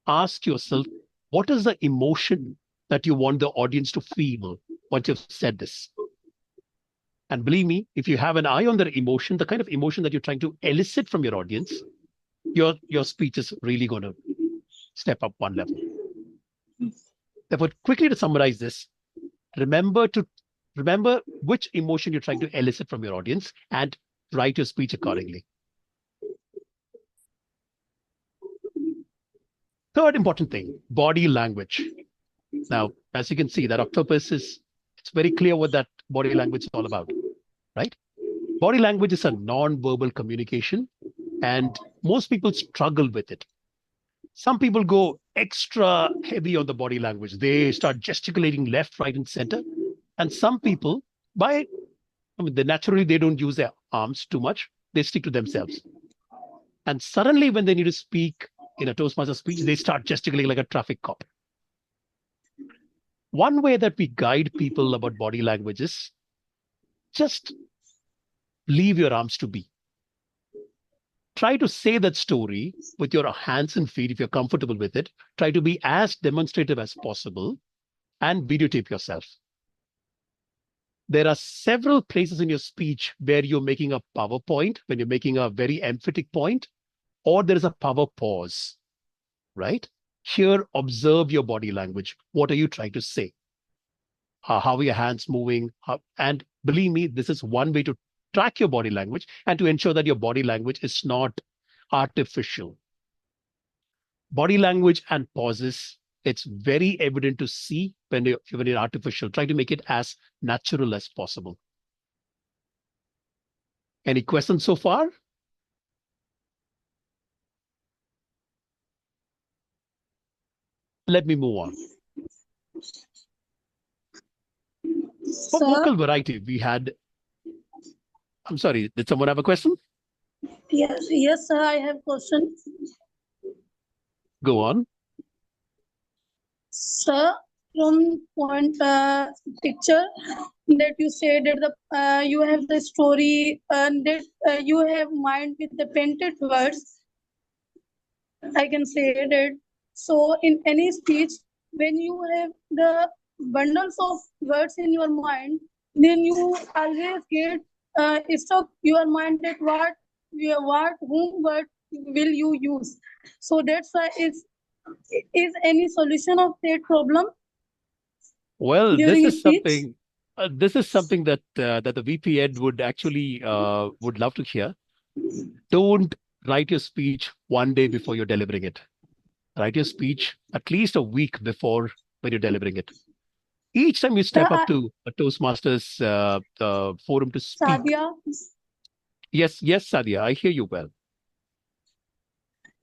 [SPEAKER 8] ask yourself, what is the emotion that you want the audience to feel once you've said this? And believe me, if you have an eye on the emotion, the kind of emotion that you're trying to elicit from your audience, your speech is really going to step up one level. Therefore, quickly to summarize this, remember which emotion you're trying to elicit from your audience and write your speech accordingly. Third important thing, body language. Now, as you can see, that octopus it's very clear what that body language is all about, right? Body language is a non-verbal communication, and most people struggle with it. Some people go extra heavy on the body language. They start gesticulating left, right, and center. And some people, they naturally, they don't use their arms too much. They stick to themselves. And suddenly, when they need to speak in a Toastmaster speech, they start gesticulating like a traffic cop. One way that we guide people about body language is just leave your arms to be. Try to say that story with your hands and feet if you're comfortable with it. Try to be as demonstrative as possible and videotape yourself. There are several places in your speech where you're making a PowerPoint, when you're making a very emphatic point, or there is a power pause, right? Here, observe your body language. What are you trying to say? How are your hands moving? And believe me, this is one way to track your body language and to ensure that your body language is not artificial. Body language and pauses, it's very evident to see when you're artificial. Try to make it as natural as possible. Any questions so far? Let me move on. For vocal variety, we had... I'm sorry, did someone have a question?
[SPEAKER 10] Yes, sir, I have question.
[SPEAKER 8] Go on.
[SPEAKER 10] Sir, from point picture that you said that you have the story and that you have mind with the painted words. I can say that. So in any speech, when you have the bundles of words in your mind, then you always get stuck your mind that whom word will you use. So that's why is any solution of that problem?
[SPEAKER 8] Well,
[SPEAKER 10] during
[SPEAKER 8] this is
[SPEAKER 10] speech?
[SPEAKER 8] something. This is something that that the VP Ed would actually would love to hear. Don't write your speech one day before you're delivering it. Write your speech at least a week before when you're delivering it. Each time you step up to a Toastmasters forum to speak.
[SPEAKER 10] Sadia?
[SPEAKER 8] Yes, Sadia, I hear you well.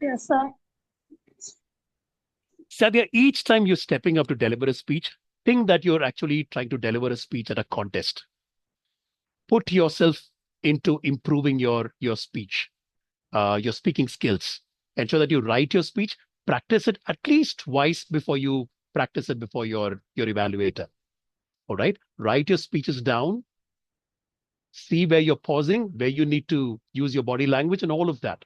[SPEAKER 10] Yes, sir.
[SPEAKER 8] Sadia, each time you're stepping up to deliver a speech, think that you're actually trying to deliver a speech at a contest. Put yourself into improving your speech, your speaking skills. Ensure that you write your speech, practice it at least twice before you practice it before your evaluator. All right, write your speeches down. See where you're pausing, where you need to use your body language and all of that.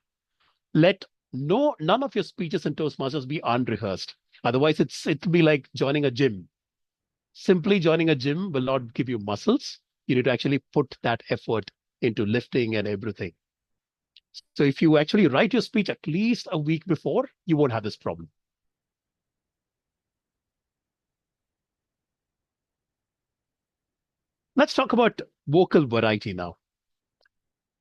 [SPEAKER 8] Let none of your speeches in Toastmasters be unrehearsed. Otherwise, it'll be like joining a gym. Simply joining a gym will not give you muscles. You need to actually put that effort into lifting and everything. So if you actually write your speech at least a week before, you won't have this problem. Let's talk about vocal variety now.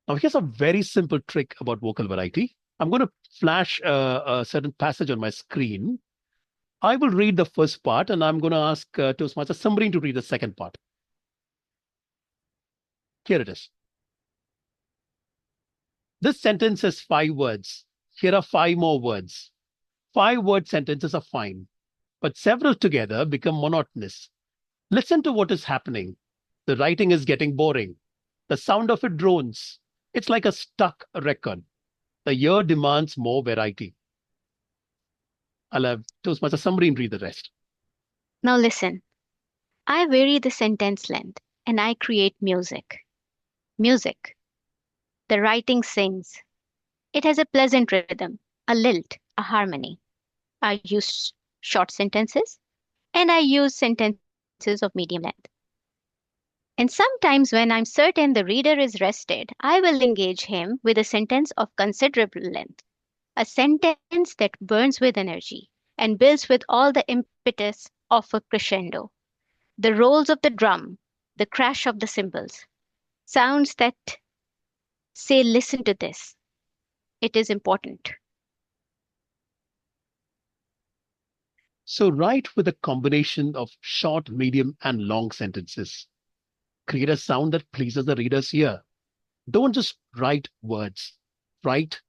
[SPEAKER 8] Now, here's a very simple trick about vocal variety. I'm going to flash a certain passage on my screen. I will read the first part, and I'm going to ask Toastmaster Samreen to read the second part. Here it is. This sentence has 5 words. Here are 5 more words. 5-word sentences are fine, but several together become monotonous. Listen to what is happening. The writing is getting boring. The sound of it drones. It's like a stuck record. The ear demands more variety. I'll have Toastmaster Samreen read the rest.
[SPEAKER 2] Now listen. I vary the sentence length. and I create music. Music. The writing sings. It has a pleasant rhythm, a lilt, a harmony. I use short sentences and I use sentences of medium length. And sometimes when I'm certain the reader is rested, I will engage him with a sentence of considerable length, a sentence that burns with energy and builds with all the impetus of a crescendo. The rolls of the drum, the crash of the cymbals, sounds that say, listen to this. It is important.
[SPEAKER 8] So write with a combination of short, medium, and long sentences. Create a sound that pleases the reader's ear. Don't just write words, write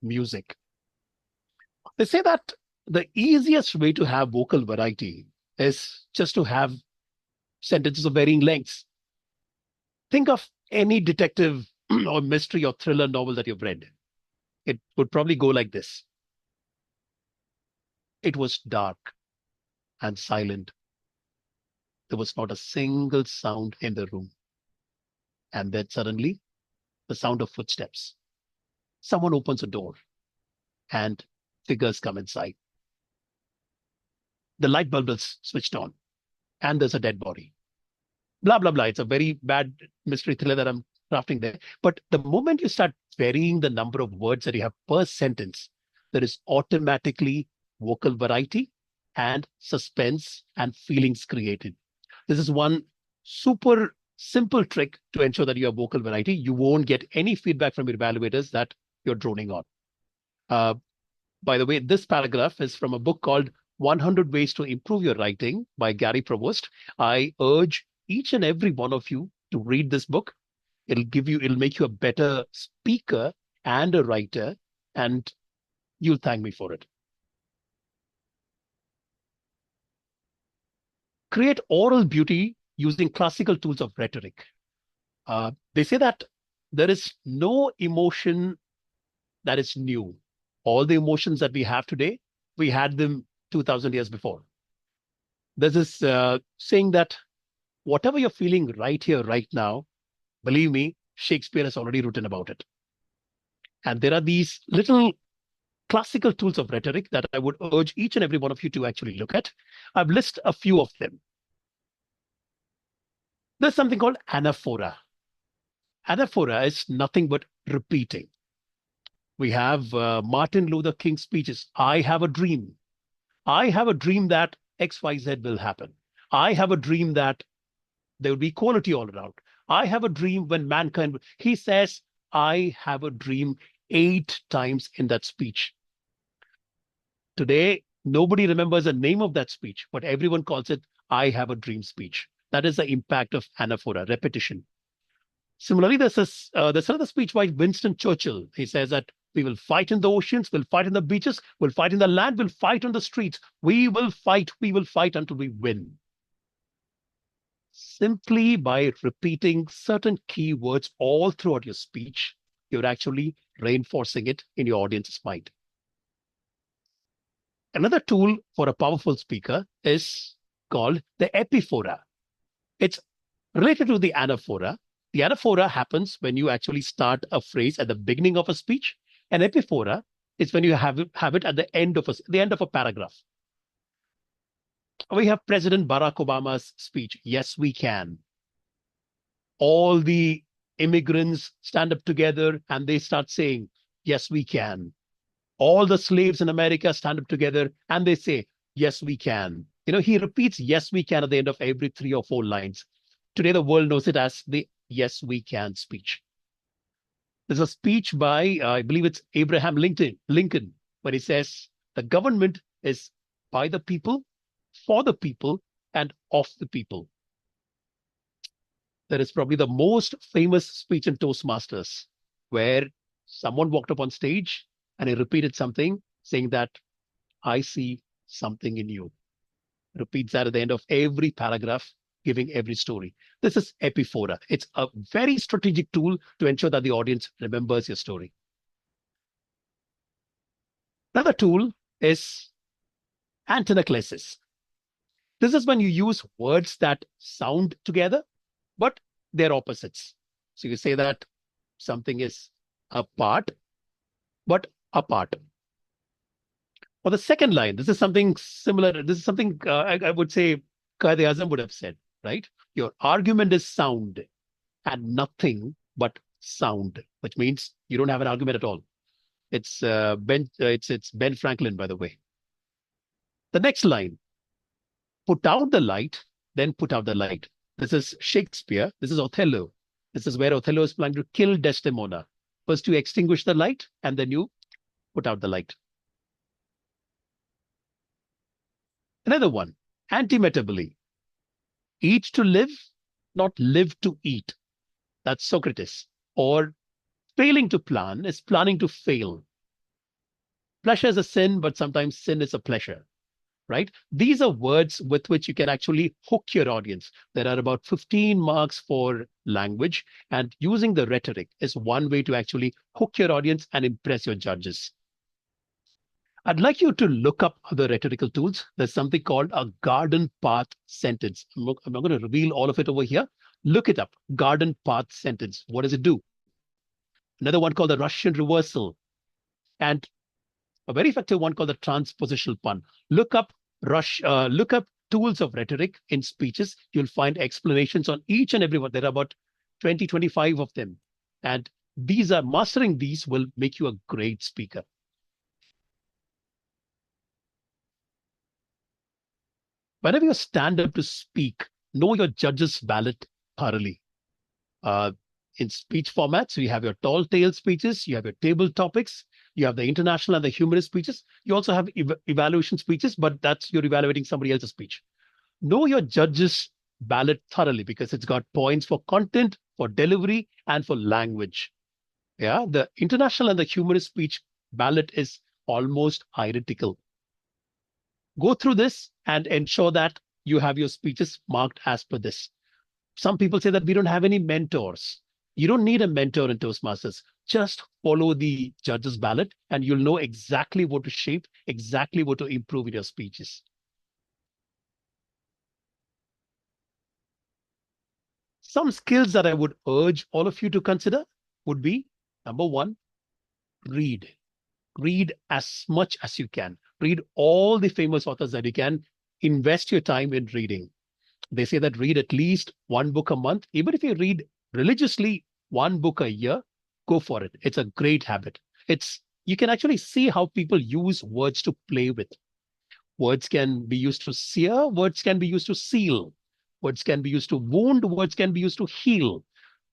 [SPEAKER 8] music. They say that the easiest way to have vocal variety is just to have sentences of varying lengths. Think of any detective or mystery or thriller novel that you've read. It would probably go like this. It was dark and silent. There was not a single sound in the room. And then suddenly, the sound of footsteps. Someone opens a door and figures come inside. The light bulb is switched on and there's a dead body. Blah, blah, blah. It's a very bad mystery thriller that I'm crafting there. But the moment you start varying the number of words that you have per sentence, there is automatically vocal variety and suspense and feelings created. This is one super simple trick to ensure that you have vocal variety. You won't get any feedback from your evaluators that you're droning on. By the way, this paragraph is from a book called 100 Ways to Improve Your Writing by Gary Provost. I urge each and every one of you to read this book. It'll make you a better speaker and a writer, and you'll thank me for it. Create oral beauty using classical tools of rhetoric. They say that there is no emotion that is new. All the emotions that we have today, we had them 2,000 years before. There's this saying that whatever you're feeling right here, right now, believe me, Shakespeare has already written about it. And there are these little classical tools of rhetoric that I would urge each and every one of you to actually look at. I've listed a few of them. There's something called anaphora. Anaphora is nothing but repeating. We have Martin Luther King's speeches. I have a dream. I have a dream that XYZ will happen. I have a dream that there will be equality all around. I have a dream when mankind, he says, I have a dream 8 times in that speech. Today, nobody remembers the name of that speech, but everyone calls it, I have a dream speech. That is the impact of anaphora, repetition. Similarly, there's another speech by Winston Churchill. He says that we will fight in the oceans, we'll fight in the beaches, we'll fight in the land, we'll fight on the streets. We will fight until we win. Simply by repeating certain key words all throughout your speech, you're actually reinforcing it in your audience's mind. Another tool for a powerful speaker is called the epiphora. It's related to the anaphora. The anaphora happens when you actually start a phrase at the beginning of a speech. An epiphora is when you have it at the end of a paragraph. We have President Barack Obama's speech, Yes, We Can. All the immigrants stand up together and they start saying, Yes, we can. All the slaves in America stand up together and they say, Yes, we can. He repeats, Yes, we can at the end of every 3 or 4 lines. Today, the world knows it as the Yes, we can speech. There's a speech by, I believe it's Abraham Lincoln, where he says, the government is by the people, for the people, and of the people. That is probably the most famous speech in Toastmasters, where someone walked up on stage and he repeated something, saying that, I see something in you. Repeats that at the end of every paragraph, giving every story. This is epiphora. It's a very strategic tool to ensure that the audience remembers your story. Another tool is antinaclesis. This is when you use words that sound together, but they're opposites. So you say that something is apart, but apart. For the second line, this is something similar. This is something I would say Qaid Azam would have said, right? Your argument is sound and nothing but sound, which means you don't have an argument at all. It's it's Ben Franklin, by the way. The next line, put out the light, then put out the light. This is Shakespeare. This is Othello. This is where Othello is planning to kill Desdemona. First you extinguish the light, and then you put out the light. Another one, antimetabole. Eat to live, not live to eat. That's Socrates. Or failing to plan is planning to fail. Pleasure is a sin, but sometimes sin is a pleasure, right? These are words with which you can actually hook your audience. There are about 15 marks for language, and using the rhetoric is one way to actually hook your audience and impress your judges. I'd like you to look up other rhetorical tools. There's something called a garden path sentence. I'm not going to reveal all of it over here. Look it up, garden path sentence. What does it do? Another one called the Russian reversal, and a very effective one called the transpositional pun. Look up tools of rhetoric in speeches. You'll find explanations on each and every one. There are about 20, 25 of them. And mastering these will make you a great speaker. Whenever you stand up to speak, know your judge's ballot thoroughly. In speech formats, you have your tall tale speeches, you have your table topics, you have the international and the humorous speeches. You also have evaluation speeches, but that's you're evaluating somebody else's speech. Know your judge's ballot thoroughly because it's got points for content, for delivery, and for language. Yeah, the international and the humorous speech ballot is almost identical. Go through this and ensure that you have your speeches marked as per this. Some people say that we don't have any mentors. You don't need a mentor in Toastmasters. Just follow the judge's ballot and you'll know exactly what to shape, exactly what to improve in your speeches. Some skills that I would urge all of you to consider would be, number one, read. Read as much as you can. Read all the famous authors that you can. Invest your time in reading. They say that read at least one book a month. Even if you read religiously one book a year, go for it. It's a great habit. You can actually see how people use words to play with. Words can be used to sear, words can be used to seal, words can be used to wound, words can be used to heal.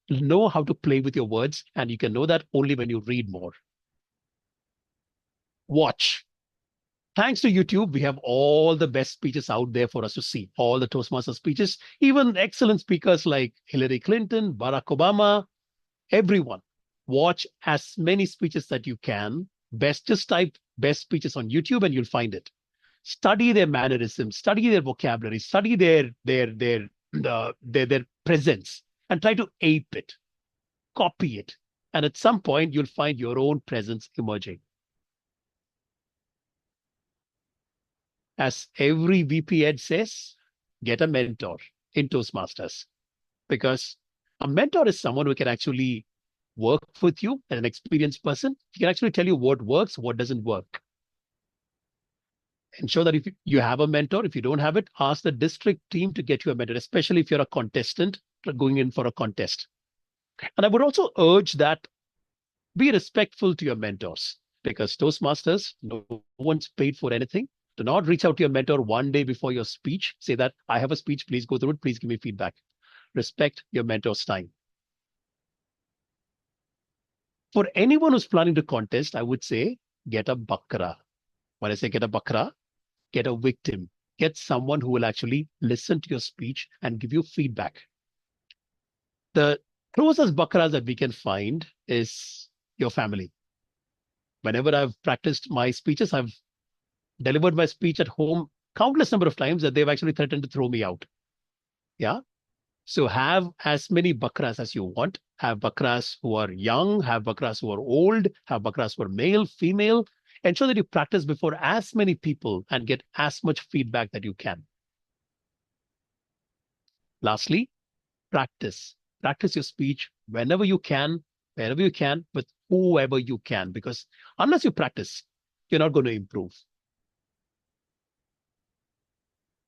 [SPEAKER 8] Know how to play with your words, and you can know that only when you read more. Watch. Thanks to YouTube, we have all the best speeches out there for us to see. All the Toastmaster speeches, even excellent speakers like Hillary Clinton, Barack Obama, everyone. Watch as many speeches that you can. Just type best speeches on YouTube and you'll find it. Study their mannerisms, study their vocabulary, study their presence, and try to ape it, copy it. And at some point, you'll find your own presence emerging. As every VP Ed says, get a mentor in Toastmasters, because a mentor is someone who can actually work with you as an experienced person. He can actually tell you what works, what doesn't work. Ensure that if you have a mentor, if you don't have it, ask the district team to get you a mentor, especially if you're a contestant going in for a contest. And I would also urge that be respectful to your mentors, because Toastmasters, no one's paid for anything. Do not reach out to your mentor one day before your speech. Say that, I have a speech, please go through it, please give me feedback. Respect your mentor's time. For anyone who's planning to contest, I would say, get a bakra. When I say get a bakra, get a victim. Get someone who will actually listen to your speech and give you feedback. The closest bakras that we can find is your family. Whenever I've practiced my speeches, I've delivered my speech at home countless number of times that they've actually threatened to throw me out. Yeah. So have as many bakras as you want. Have bakras who are young, have bakras who are old, have bakras who are male, female. Ensure that you practice before as many people and get as much feedback that you can. Lastly, practice. Practice your speech whenever you can, wherever you can, with whoever you can, because unless you practice, you're not going to improve.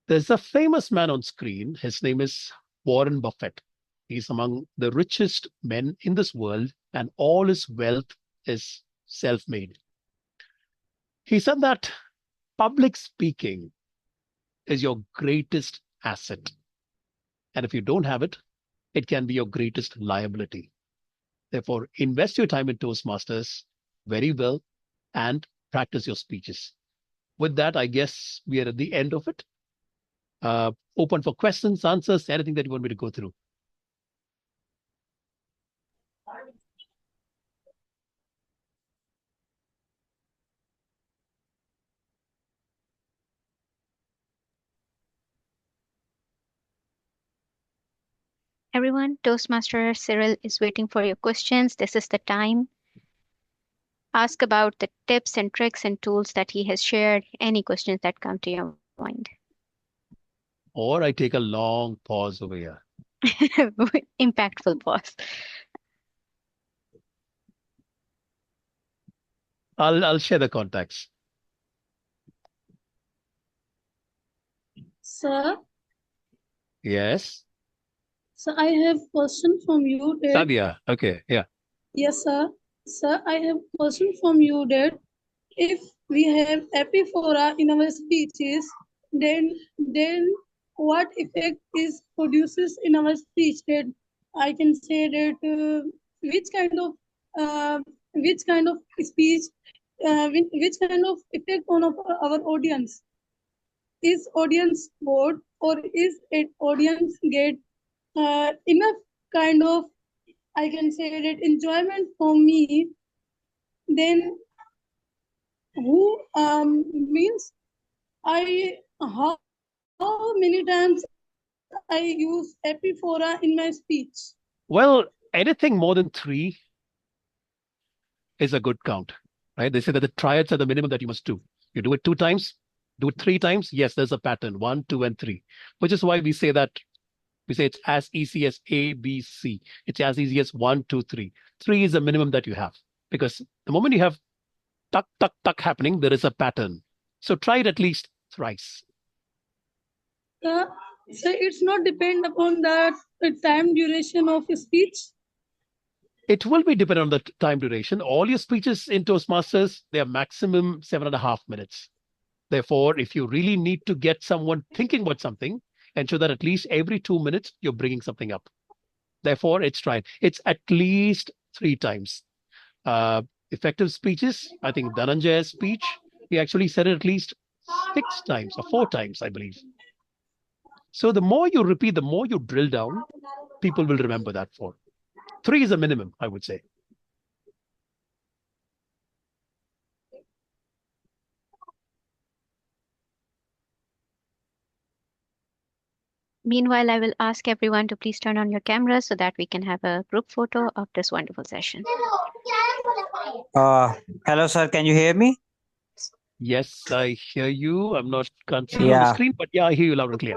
[SPEAKER 8] There's a famous man on screen. His name is Warren Buffett. He's among the richest men in this world, and all his wealth is self-made. He said that public speaking is your greatest asset. And if you don't have it, it can be your greatest liability. Therefore, invest your time in Toastmasters very well and practice your speeches. With that, I guess we are at the end of it. Open for questions, answers, anything that you want me to go through.
[SPEAKER 2] Everyone, Toastmaster Cyril is waiting for your questions. This is the time. Ask about the tips and tricks and tools that he has shared, any questions that come to your mind.
[SPEAKER 8] Or I take a long pause over here.
[SPEAKER 2] Impactful pause.
[SPEAKER 8] I'll share the contacts.
[SPEAKER 10] Sir,
[SPEAKER 8] Yes.
[SPEAKER 10] so I have question from you that
[SPEAKER 8] Sadia. Okay. Yeah.
[SPEAKER 10] yes, sir. Sir, I have question from you that if we have epiphora in our speeches, then what effect is produces in our speech? That I can say that which kind of speech, which kind of effect on our audience? Is audience bored, or is it audience get enough kind of, I can say that, enjoyment from me? Then who means how many times I use epiphora in my speech?
[SPEAKER 8] Well, anything more than 3 is a good count, right? They say that the triads are the minimum that you must do. You do it 2 times, do it 3 times. Yes, there's a pattern, 1, 2, and 3, which is why we say it's as easy as A, B, C. It's as easy as 1, 2, 3. 3 is the minimum that you have, because the moment you have tuck, tuck, tuck happening, there is a pattern. So try it at least thrice.
[SPEAKER 10] So it's not depend upon the time duration of speech.
[SPEAKER 8] It will be dependent on the time duration. All your speeches in Toastmasters, they are maximum 7.5 minutes. Therefore, if you really need to get someone thinking about something, ensure that at least every 2 minutes, you're bringing something up. Therefore, it's tried. It's at least 3 times. Effective speeches, I think Dhananjay's speech, he actually said it at least 6 times or 4 times, I believe. So the more you repeat, the more you drill down, people will remember that for. 3 is a minimum, I would say.
[SPEAKER 2] Meanwhile, I will ask everyone to please turn on your cameras so that we can have a group photo of this wonderful session.
[SPEAKER 14] Hello, sir. Can you hear me?
[SPEAKER 8] Yes, I hear you. Can't see you on the
[SPEAKER 14] Yeah.
[SPEAKER 8] screen, but yeah, I hear you loud and clear.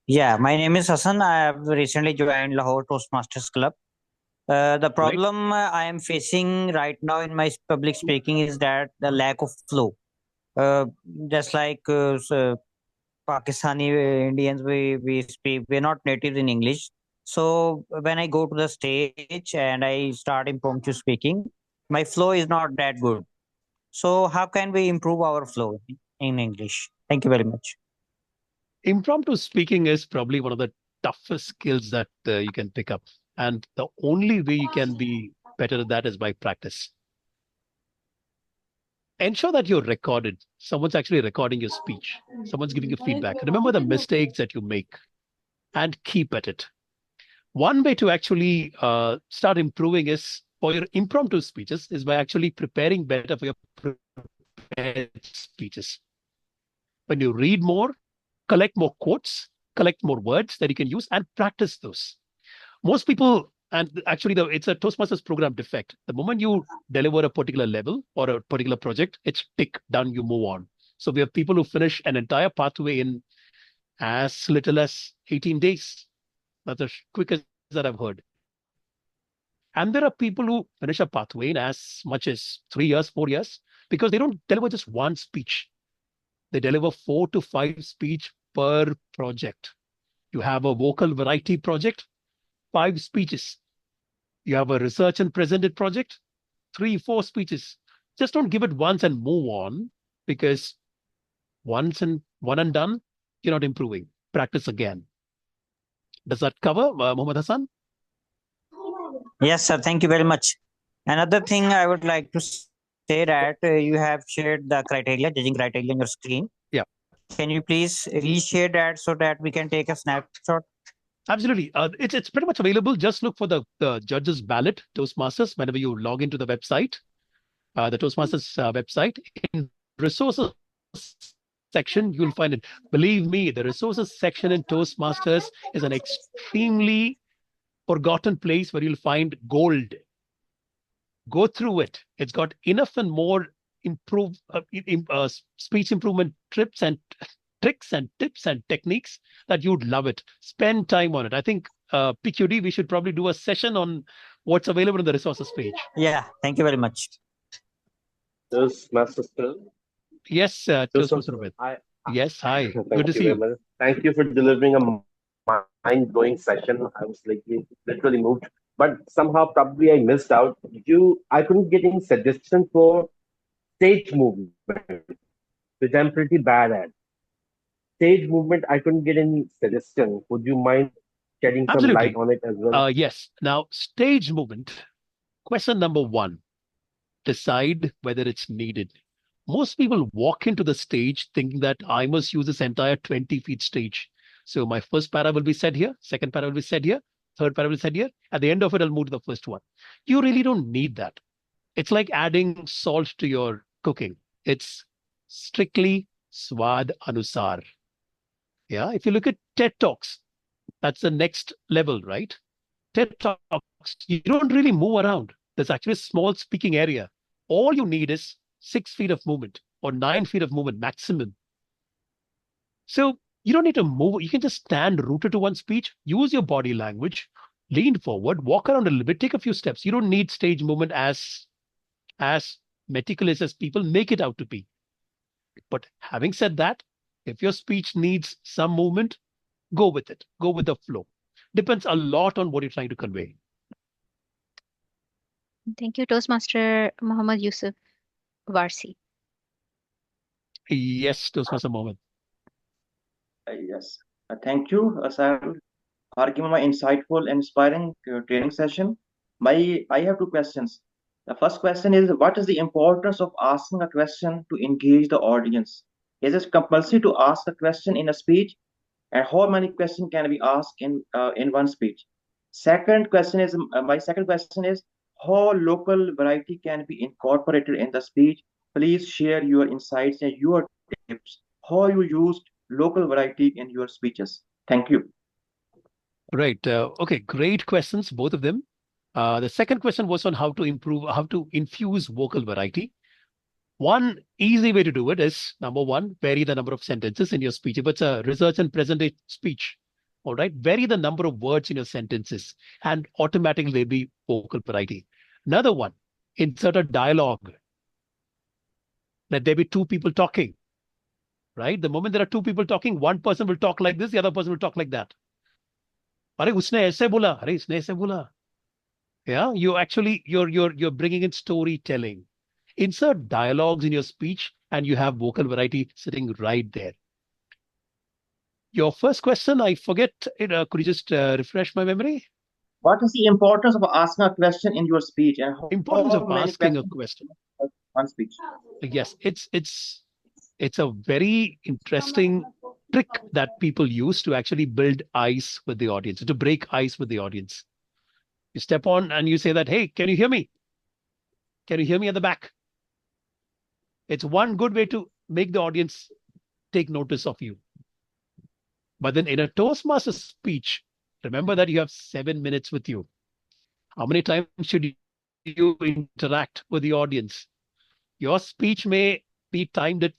[SPEAKER 14] Yeah, my name is Hassan. I have recently joined Lahore Toastmasters Club. The problem I am facing right now in my public speaking is that the lack of flow. Just like Pakistani Indians, we speak, we're not native in English. So when I go to the stage and I start impromptu speaking, my flow is not that good. So how can we improve our flow in English? Thank you very much.
[SPEAKER 8] Impromptu speaking is probably one of the toughest skills that you can pick up. And the only way you can be better at that is by practice. Ensure that you're recorded. Someone's actually recording your speech. Someone's giving you feedback. Remember the mistakes that you make and keep at it. One way to actually start improving is for your impromptu speeches is by actually preparing better for your prepared speeches. When you read more, collect more quotes, collect more words that you can use and practice those. Most people, and actually it's a Toastmasters program defect. The moment you deliver a particular level or a particular project, it's tick, done, you move on. So we have people who finish an entire pathway in as little as 18 days. That's the quickest that I've heard. And there are people who finish a pathway in as much as 3 years, 4 years, because they don't deliver just one speech. They deliver 4 to 5 speech per project. You have a vocal variety project, 5 speeches. You have a research and presented project, 3, 4 speeches. Just don't give it once and move on, because one and done, you're not improving. Practice again. Does that cover, Mohammed Hassan?
[SPEAKER 14] Yes, sir. Thank you very much. Another thing I would like to say that you have shared the criteria, judging criteria on your screen.
[SPEAKER 8] Yeah.
[SPEAKER 14] Can you please reshare that so that we can take a snapshot?
[SPEAKER 8] Absolutely. It's pretty much available. Just look for the judges ballot, Toastmasters, whenever you log into the website, the Toastmasters website. In resources section, you'll find it. Believe me, the resources section in Toastmasters is an extremely forgotten place where you'll find gold. Go through it. It's got enough and more speech improvement tricks and tips and techniques that you'd love it. Spend time on it. I think PQD, we should probably do a session on what's available on the resources page.
[SPEAKER 14] Yeah, thank you very much.
[SPEAKER 6] Toastmaster still?
[SPEAKER 8] Yes, Toastmaster Robert. Yes, hi.
[SPEAKER 6] Thank
[SPEAKER 8] Good to see
[SPEAKER 6] very
[SPEAKER 8] you.
[SPEAKER 6] much. Thank you for delivering a mind-blowing session. I was like literally moved, but somehow probably I missed out. I couldn't get any suggestion for stage movement, which I'm pretty bad at. Stage movement, I couldn't get any suggestion. Would you mind shedding some
[SPEAKER 8] Absolutely.
[SPEAKER 6] light on it as well?
[SPEAKER 8] Yes. Now, stage movement. Question number 1. Decide whether it's needed. Most people walk into the stage thinking that I must use this entire 20 feet stage. So my first para will be said here, second para will be said here, third para will be said here. At the end of it, I'll move to the first one. You really don't need that. It's like adding salt to your cooking. It's strictly swad anusar. Yeah, if you look at TED Talks, that's the next level, right? TED Talks, you don't really move around. There's actually a small speaking area. All you need is 6 feet of movement or 9 feet of movement maximum. So you don't need to move. You can just stand rooted to one speech, use your body language, lean forward, walk around a little bit, take a few steps. You don't need stage movement as meticulous as people make it out to be. But having said that, if your speech needs some movement, go with it. Go with the flow. Depends a lot on what you're trying to convey.
[SPEAKER 2] Thank you, Toastmaster Muhammad Yusuf Warsi.
[SPEAKER 8] Yes, Toastmaster Mohammed.
[SPEAKER 15] Yes. Thank you, sir, for giving my insightful and inspiring training session. I have 2 questions. The first question is, what is the importance of asking a question to engage the audience? Is it compulsory to ask a question in a speech? And how many questions can be asked in one speech? My second question is, how local variety can be incorporated in the speech? Please share your insights and your tips, how you used local variety in your speeches. Thank you.
[SPEAKER 8] Right. Okay. Great questions, both of them. The second question was on how to infuse vocal variety. One easy way to do it is, number 1, vary the number of sentences in your speech. If it's a research and presented speech, all right, vary the number of words in your sentences and automatically there'll be vocal variety. Another one, insert a dialogue. Let there be 2 people talking, right? The moment there are 2 people talking, one person will talk like this, the other person will talk like that. Are usne aise bola, are isne aise bola. Yeah, you're bringing in storytelling. Insert dialogues in your speech and you have vocal variety sitting right there. Your first question, I forget it. Could you just refresh my memory?
[SPEAKER 15] What is the importance of asking a question in your speech, and
[SPEAKER 8] Importance
[SPEAKER 15] how
[SPEAKER 8] of
[SPEAKER 15] many
[SPEAKER 8] asking a
[SPEAKER 15] questions
[SPEAKER 8] question.
[SPEAKER 15] one speech?
[SPEAKER 8] Yes, it's a very interesting trick that people use to actually build ice with the audience, to break ice with the audience. You step on and you say that, hey, can you hear me? Can you hear me at the back? It's one good way to make the audience take notice of you. But then in a Toastmaster speech, remember that you have 7 minutes with you. How many times should you interact with the audience? Your speech may be timed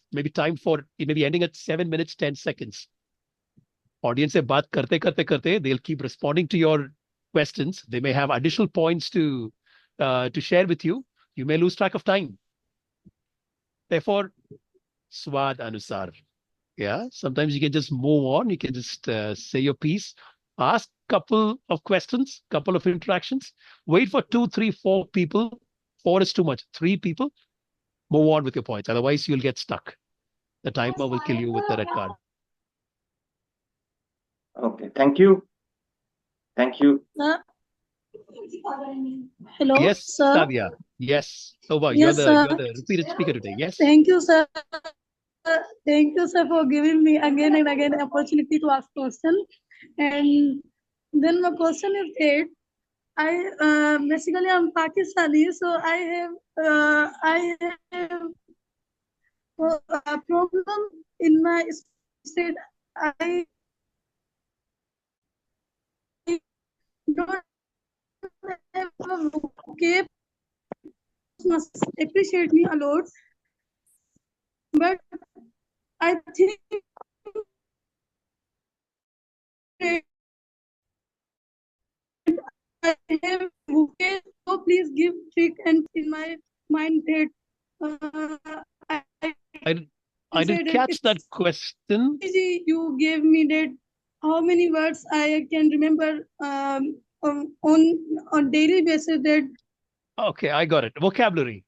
[SPEAKER 8] for, it may be ending at 7 minutes, 10 seconds. Audience se baat karte, they'll keep responding to your questions. They may have additional points to share with you. You may lose track of time. Therefore, swad anusar. Yeah, sometimes you can just move on. You can just say your piece, ask couple of questions, couple of interactions, wait for 2, 3, 4 people. 4 is too much. 3 people, move on with your points. Otherwise, you'll get stuck. The timer will kill you with the red card.
[SPEAKER 15] Okay, thank you. Thank you.
[SPEAKER 10] Hello,
[SPEAKER 8] Yes,
[SPEAKER 10] sir.
[SPEAKER 8] Sadia. Yes. Oba,
[SPEAKER 10] Yes,
[SPEAKER 8] you're
[SPEAKER 10] sir.
[SPEAKER 8] the repeated speaker today. Yes.
[SPEAKER 10] Thank you, sir. Thank you, sir, for giving me again and again an opportunity to ask question. And then my question is that I basically I'm Pakistani, so I have a problem in my state. I don't have a vocab. Must appreciate me a lot, but I think I have vocab. So please give trick and in my mind that I
[SPEAKER 8] I
[SPEAKER 10] say
[SPEAKER 8] didn't
[SPEAKER 10] that
[SPEAKER 8] catch that
[SPEAKER 10] it's
[SPEAKER 8] question.
[SPEAKER 10] easy. You gave me that how many words I can remember on daily basis that.
[SPEAKER 8] Okay, I got it. Vocabulary.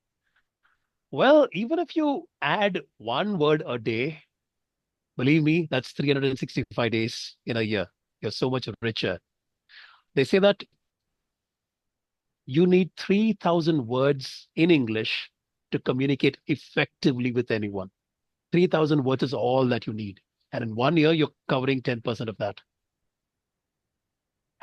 [SPEAKER 8] Well, even if you add 1 word a day, believe me, that's 365 days in a year. You're so much richer. They say that you need 3,000 words in English to communicate effectively with anyone. 3,000 words is all that you need. And in 1 year, you're covering 10% of that.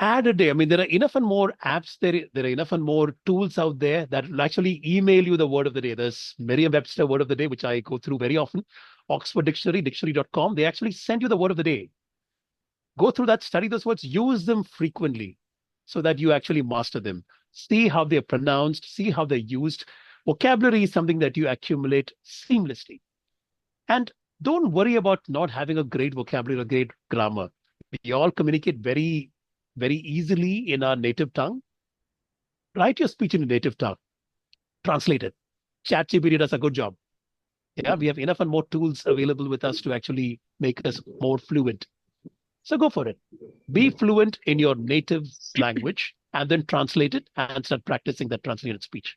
[SPEAKER 8] Add a day. I mean, there are enough and more apps, there are enough and more tools out there that will actually email you the word of the day. There's Merriam-Webster word of the day, which I go through very often. Oxford Dictionary, dictionary.com, they actually send you the word of the day. Go through that, study those words, use them frequently so that you actually master them. See how they're pronounced, see how they're used. Vocabulary is something that you accumulate seamlessly. And don't worry about not having a great vocabulary or great grammar. We all communicate very, very easily in our native tongue. Write your speech in your native tongue. Translate it. ChatGPT does a good job. Yeah, we have enough and more tools available with us to actually make us more fluent. So go for it. Be fluent in your native language and then translate it and start practicing that translated speech.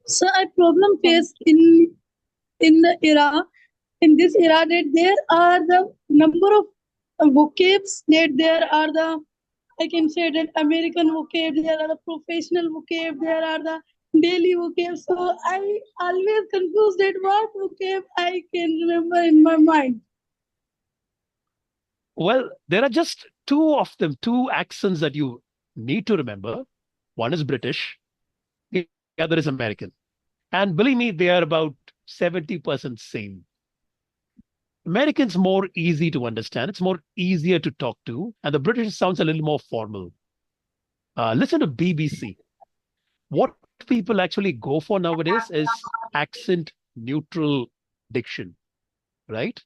[SPEAKER 10] So I problem faced in the era, in this era, that there are the number of vocabs, that there are the, I can say that American vocab, there are the professional vocab, there are the daily vocab. So I always confused that what vocab I can remember in my mind.
[SPEAKER 8] Well, there are just 2 of them, 2 accents that you need to remember. One is British, the other is American. And believe me, they are about 70% same. American's more easy to understand. It's more easier to talk to. And the British sounds a little more formal. Listen to BBC. What people actually go for nowadays is accent neutral diction, right?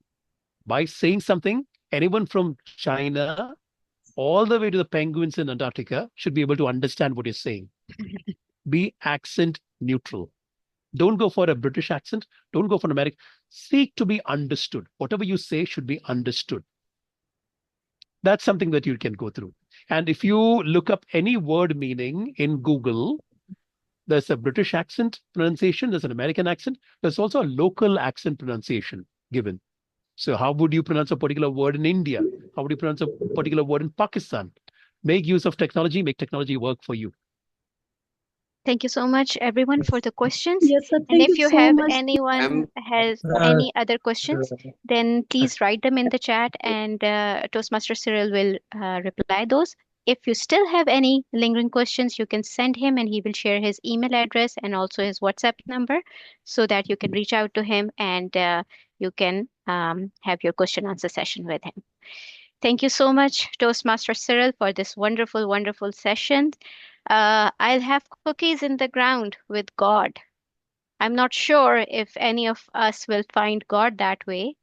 [SPEAKER 8] By saying something, anyone from China all the way to the penguins in Antarctica should be able to understand what you're saying. Be accent neutral. Don't go for a British accent. Don't go for an American. Seek to be understood. Whatever you say should be understood. That's something that you can go through. And if you look up any word meaning in Google, there's a British accent pronunciation, there's an American accent, there's also a local accent pronunciation given. So how would you pronounce a particular word in India? How would you pronounce a particular word in Pakistan? Make use of technology, make technology work for you.
[SPEAKER 2] Thank you so much, everyone, for the questions.
[SPEAKER 10] Yes, sir.
[SPEAKER 2] And
[SPEAKER 10] Thank
[SPEAKER 2] if
[SPEAKER 10] you
[SPEAKER 2] you
[SPEAKER 10] so
[SPEAKER 2] have
[SPEAKER 10] much.
[SPEAKER 2] anyone has any other questions, then please write them in the chat and Toastmaster Cyril will reply those. If you still have any lingering questions, you can send him and he will share his email address and also his WhatsApp number so that you can reach out to him and you can have your question answer session with him. Thank you so much, Toastmaster Cyril, for this wonderful, wonderful session. I'll have cookies in the ground with God. I'm not sure if any of us will find God that way,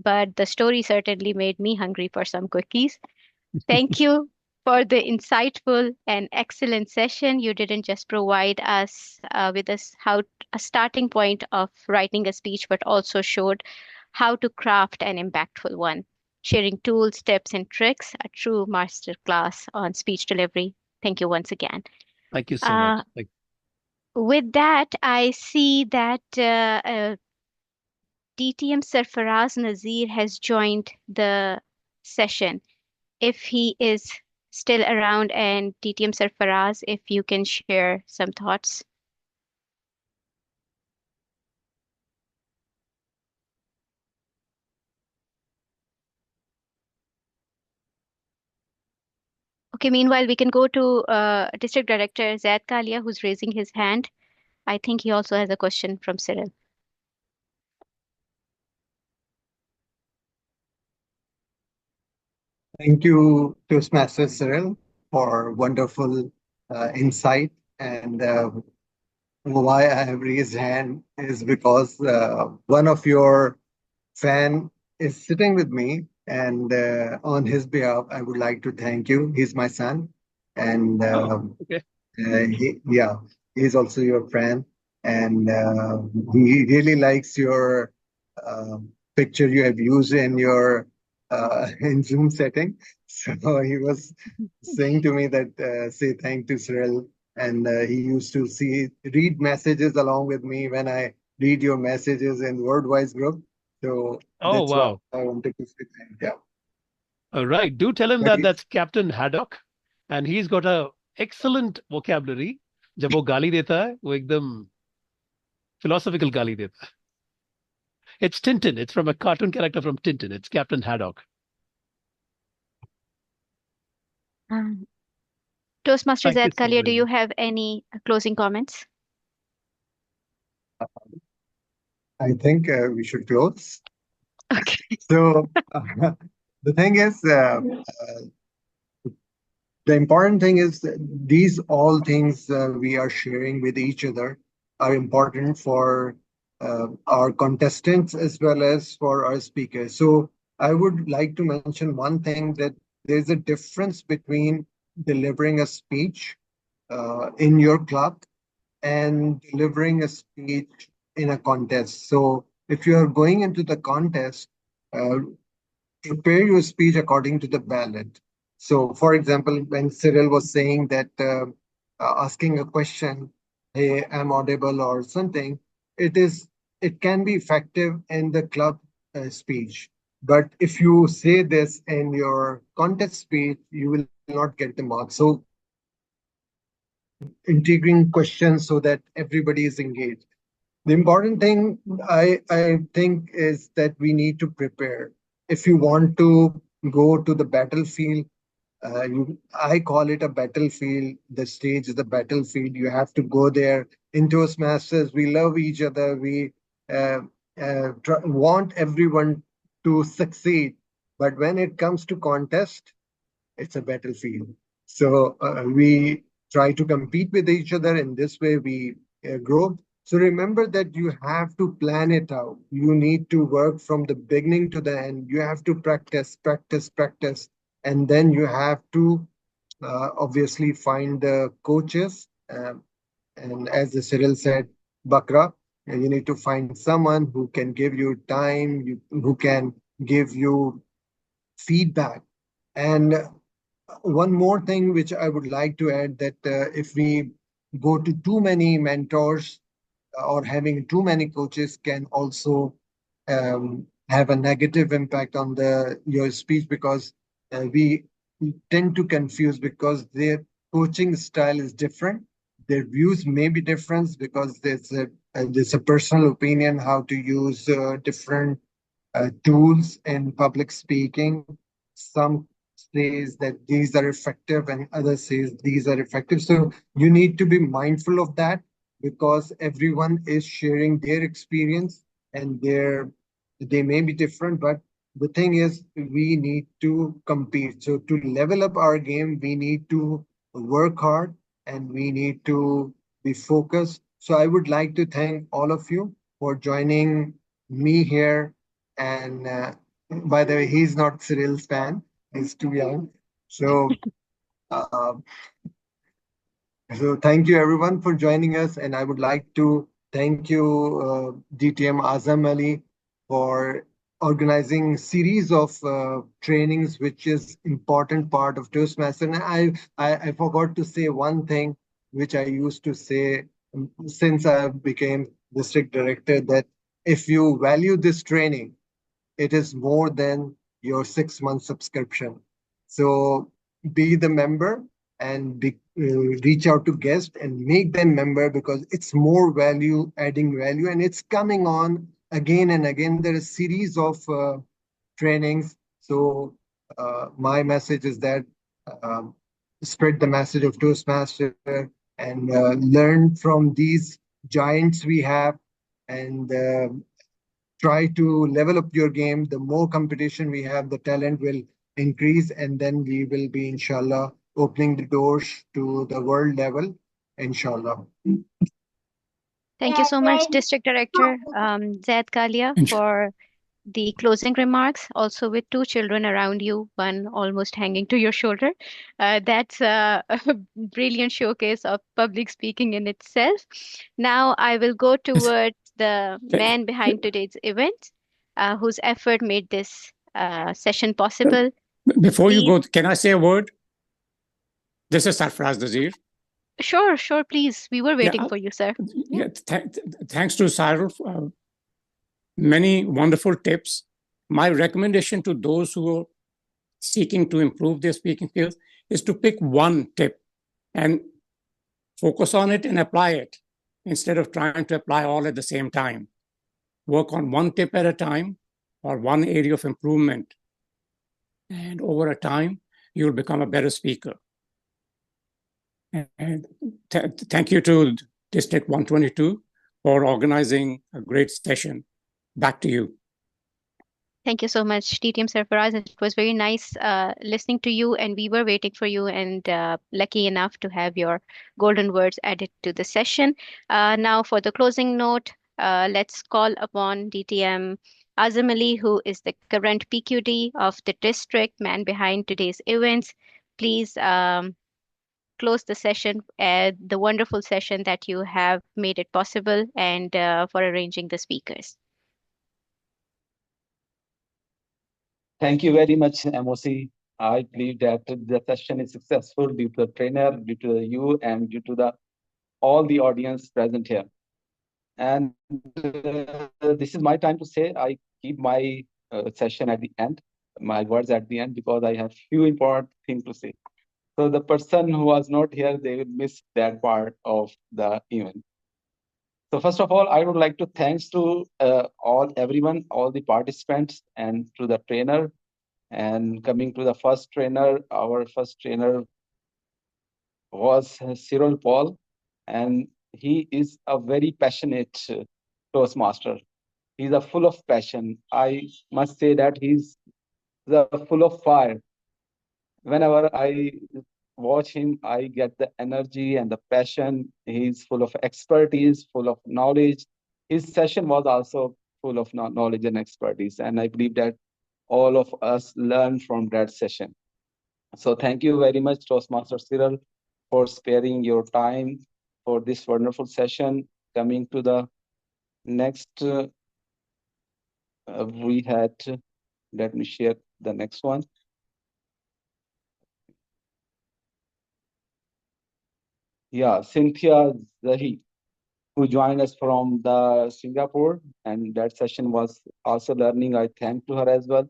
[SPEAKER 2] but the story certainly made me hungry for some cookies. Thank you for the insightful and excellent session. You didn't just provide us with a starting point of writing a speech, but also showed how to craft an impactful one, sharing tools, tips, and tricks, a true master class on speech delivery. Thank you once again.
[SPEAKER 8] Thank you so much.
[SPEAKER 2] With that, I see that DTM Sarfaraz Nazir has joined the session. If he is still around, and DTM Sarfaraz, if you can share some thoughts. Okay, meanwhile, we can go to District Director Zaid Kalia, who's raising his hand. I think he also has a question from Cyril.
[SPEAKER 4] Thank you, Toastmaster Cyril, for wonderful insight. And why I have raised hand is because one of your fan is sitting with me, and on his behalf, I would like to thank you. He's my son, and
[SPEAKER 8] Okay.
[SPEAKER 4] yeah, he's also your friend, and he really likes your uh, picture you have used in your in Zoom setting. So he was saying to me that say thank to Cyril, and he used to read messages along with me when I read your messages in WordWise group. So
[SPEAKER 8] Oh,
[SPEAKER 4] that's why
[SPEAKER 8] wow.
[SPEAKER 4] I wanted to say thank you.
[SPEAKER 8] All right. Do tell him
[SPEAKER 4] But
[SPEAKER 8] that that's Captain Haddock, and he's got a excellent vocabulary. जब वो गाली देता है, वो एकदम philosophical गाली देता है. It's Tintin. It's from a cartoon character from Tintin. It's Captain Haddock.
[SPEAKER 2] Toastmaster
[SPEAKER 8] Thank you
[SPEAKER 2] Zaid
[SPEAKER 8] so
[SPEAKER 2] Kalia, do
[SPEAKER 8] very
[SPEAKER 2] you
[SPEAKER 8] much.
[SPEAKER 2] have any closing comments?
[SPEAKER 4] I think we should close.
[SPEAKER 2] Okay.
[SPEAKER 4] So the thing is, the important thing is that these all things we are sharing with each other are important for our contestants as well as for our speakers. So I would like to mention one thing, that there's a difference between delivering a speech in your club and delivering a speech in a contest. So if you are going into the contest, uh, prepare your speech according to the ballot. So, for example, when Cyril was saying that asking a question, "Hey, I'm audible" or something, it can be effective in the club speech. But if you say this in your contest speech, you will not get the mark. So integrating questions so that everybody is engaged. The important thing I think is that we need to prepare. If you want to go to the battlefield, I call it a battlefield. The stage is the battlefield. You have to go there. In Toastmasters, we love each other. We uh, want everyone to succeed. But when it comes to contest, it's a battlefield. So we try to compete with each other. In this way, we grow. So remember that you have to plan it out. You need to work from the beginning to the end. You have to practice, practice, practice. And then you have to obviously find the coaches. And as the Cyril said, Bakra, you need to find someone who can give you time, who can give you feedback. And one more thing which I would like to add, that if we go to too many mentors or having too many coaches can also have a negative impact on the your speech, because we tend to confuse because their coaching style is different. Their views may be different because there's a personal opinion how to use different tools in public speaking. Some says that these are effective and others says these are effective. So you need to be mindful of that, because everyone is sharing their experience, and they may be different, but the thing is we need to compete. So to level up our game, we need to work hard and we need to be focused. So I would like to thank all of you for joining me here, and By the way, he's not Cyril's fan. He's too young. So, uh, so thank you everyone for joining us, and I would like to thank you, DTM Azam Ali, for organizing series of trainings, which is important part of Toastmaster. And I forgot to say one thing, which I used to say since I became district director, that if you value this training, it is more than your 6 month subscription. So be the member and reach out to guests and make them member, because it's more value, adding value, and it's coming on again and again. There is series of trainings. So my message is that um, spread the message of Toastmaster and learn from these giants we have, and try to level up your game. The more competition we have, the talent will increase, and then we will be, inshallah, opening the doors to the world level, inshallah.
[SPEAKER 2] Thank you so much, District Director Zaid Kalia, for the closing remarks, also with two children around you, one almost hanging to your shoulder. That's a brilliant showcase of public speaking in itself. Now I will go towards the man behind today's event, whose effort made this session possible.
[SPEAKER 16] Before you go, can I say a word? This is Sarfraz Nazir.
[SPEAKER 2] Sure, please. We were waiting for you, sir.
[SPEAKER 16] Yeah, thanks to Cyril for many wonderful tips. My recommendation to those who are seeking to improve their speaking skills is to pick one tip and focus on it and apply it instead of trying to apply all at the same time. Work on one tip at a time or one area of improvement. And over a time, you'll become a better speaker. And thank you to District 122 for organizing a great session. Back to you.
[SPEAKER 2] Thank you so much, TTM Sarfaraz. It was very nice listening to you, and we were waiting for you, and lucky enough to have your golden words added to the session. Now, for the closing note, let's call upon DTM Azam Ali, who is the current PQD of the district, man behind today's events. Please close the session, the wonderful session that you have made it possible, and for arranging the speakers.
[SPEAKER 1] Thank you very much, MOC. I believe that the session is successful due to the trainer, due to you, and due to all the audience present here. And this is my time to say I keep my session at the end, my words at the end, because I have few important things to say. So the person who was not here, they will miss that part of the event. So first of all, I would like to thanks to everyone, all the participants, and to the trainer. And coming to the first trainer, our first trainer was Cyril Paul, and he is a very passionate Toastmaster. He's a full of passion. I must say that he's full of fire. Whenever I watch him, I get the energy and the passion. He's full of expertise, full of knowledge. His session was also full of knowledge and expertise, and I believe that all of us learn from that session. So thank you very much, Toastmaster Cyril, for sparing your time for this wonderful session. Coming to the next, we had, let me share the next one. Yeah, Cynthia Zahi, who joined us from the Singapore, and that session was also learning. I thank to her as well.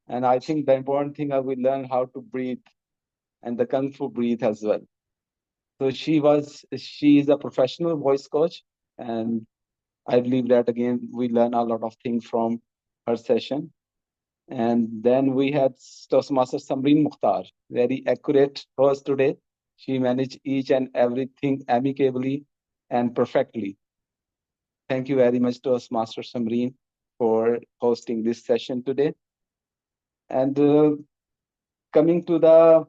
[SPEAKER 1] And I think the important thing we learn how to breathe and the Kung Fu breathe as well. So she is a professional voice coach, and I believe that again, we learn a lot of things from her session. And then we had Toastmaster Samreen Mukhtar, very accurate host today. She managed each and everything amicably and perfectly. Thank you very much, Toastmaster Samreen, for hosting this session today. And coming to the,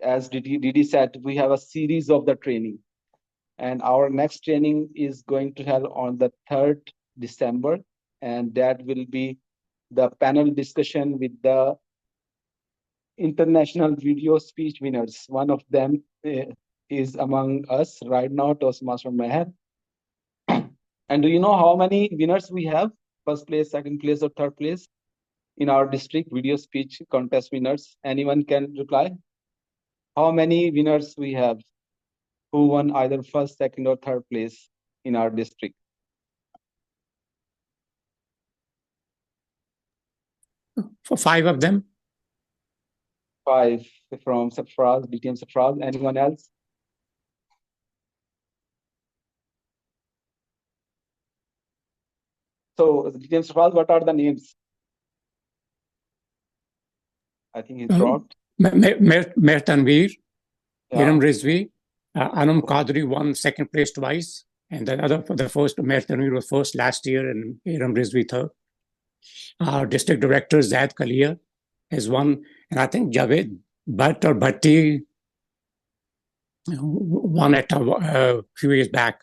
[SPEAKER 1] as Didi said, we have a series of the training. And our next training is going to have on the 3rd December, and that will be the panel discussion with the international video speech winners. One of them is among us right now, Toastmaster Meher. And do you know how many winners we have? First place, second place, or third place in our district video speech contest winners? Anyone can reply? How many winners we have who won either first, second, or third place in our district?
[SPEAKER 16] For 5 of them.
[SPEAKER 1] 5 from Safraz, DTM Safraz. Anyone else? So, DTM Safraz, what are the names? I think he dropped.
[SPEAKER 16] Mer Tanveer, Hiram
[SPEAKER 1] Yeah.
[SPEAKER 16] Rizvi, Anum Qadri won second place twice, and the other for the first, Mer Tanveer was first last year, and Hiram Rizvi third. Our district director Zaid Kalia has won, and I think Javed Bhatt or Bhatti won it a few years back.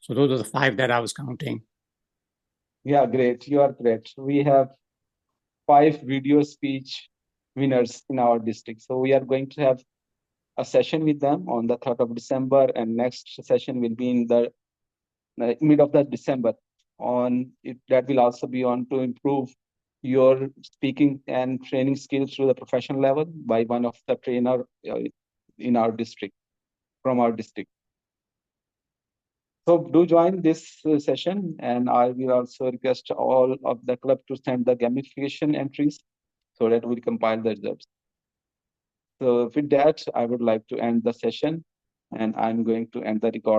[SPEAKER 16] So those are the 5 that I was counting.
[SPEAKER 1] Yeah, great. You are great. We have 5 video speech winners in our district. So we are going to have a session with them on the 3rd of December, and next session will be in the mid of the December. On it, that will also be on to improve your speaking and training skills to the professional level by one of the trainer in our district, from our district. So do join this session, and I will also request all of the club to send the gamification entries so that we compile the results. So with that, I would like to end the session, and I'm going to end the recording.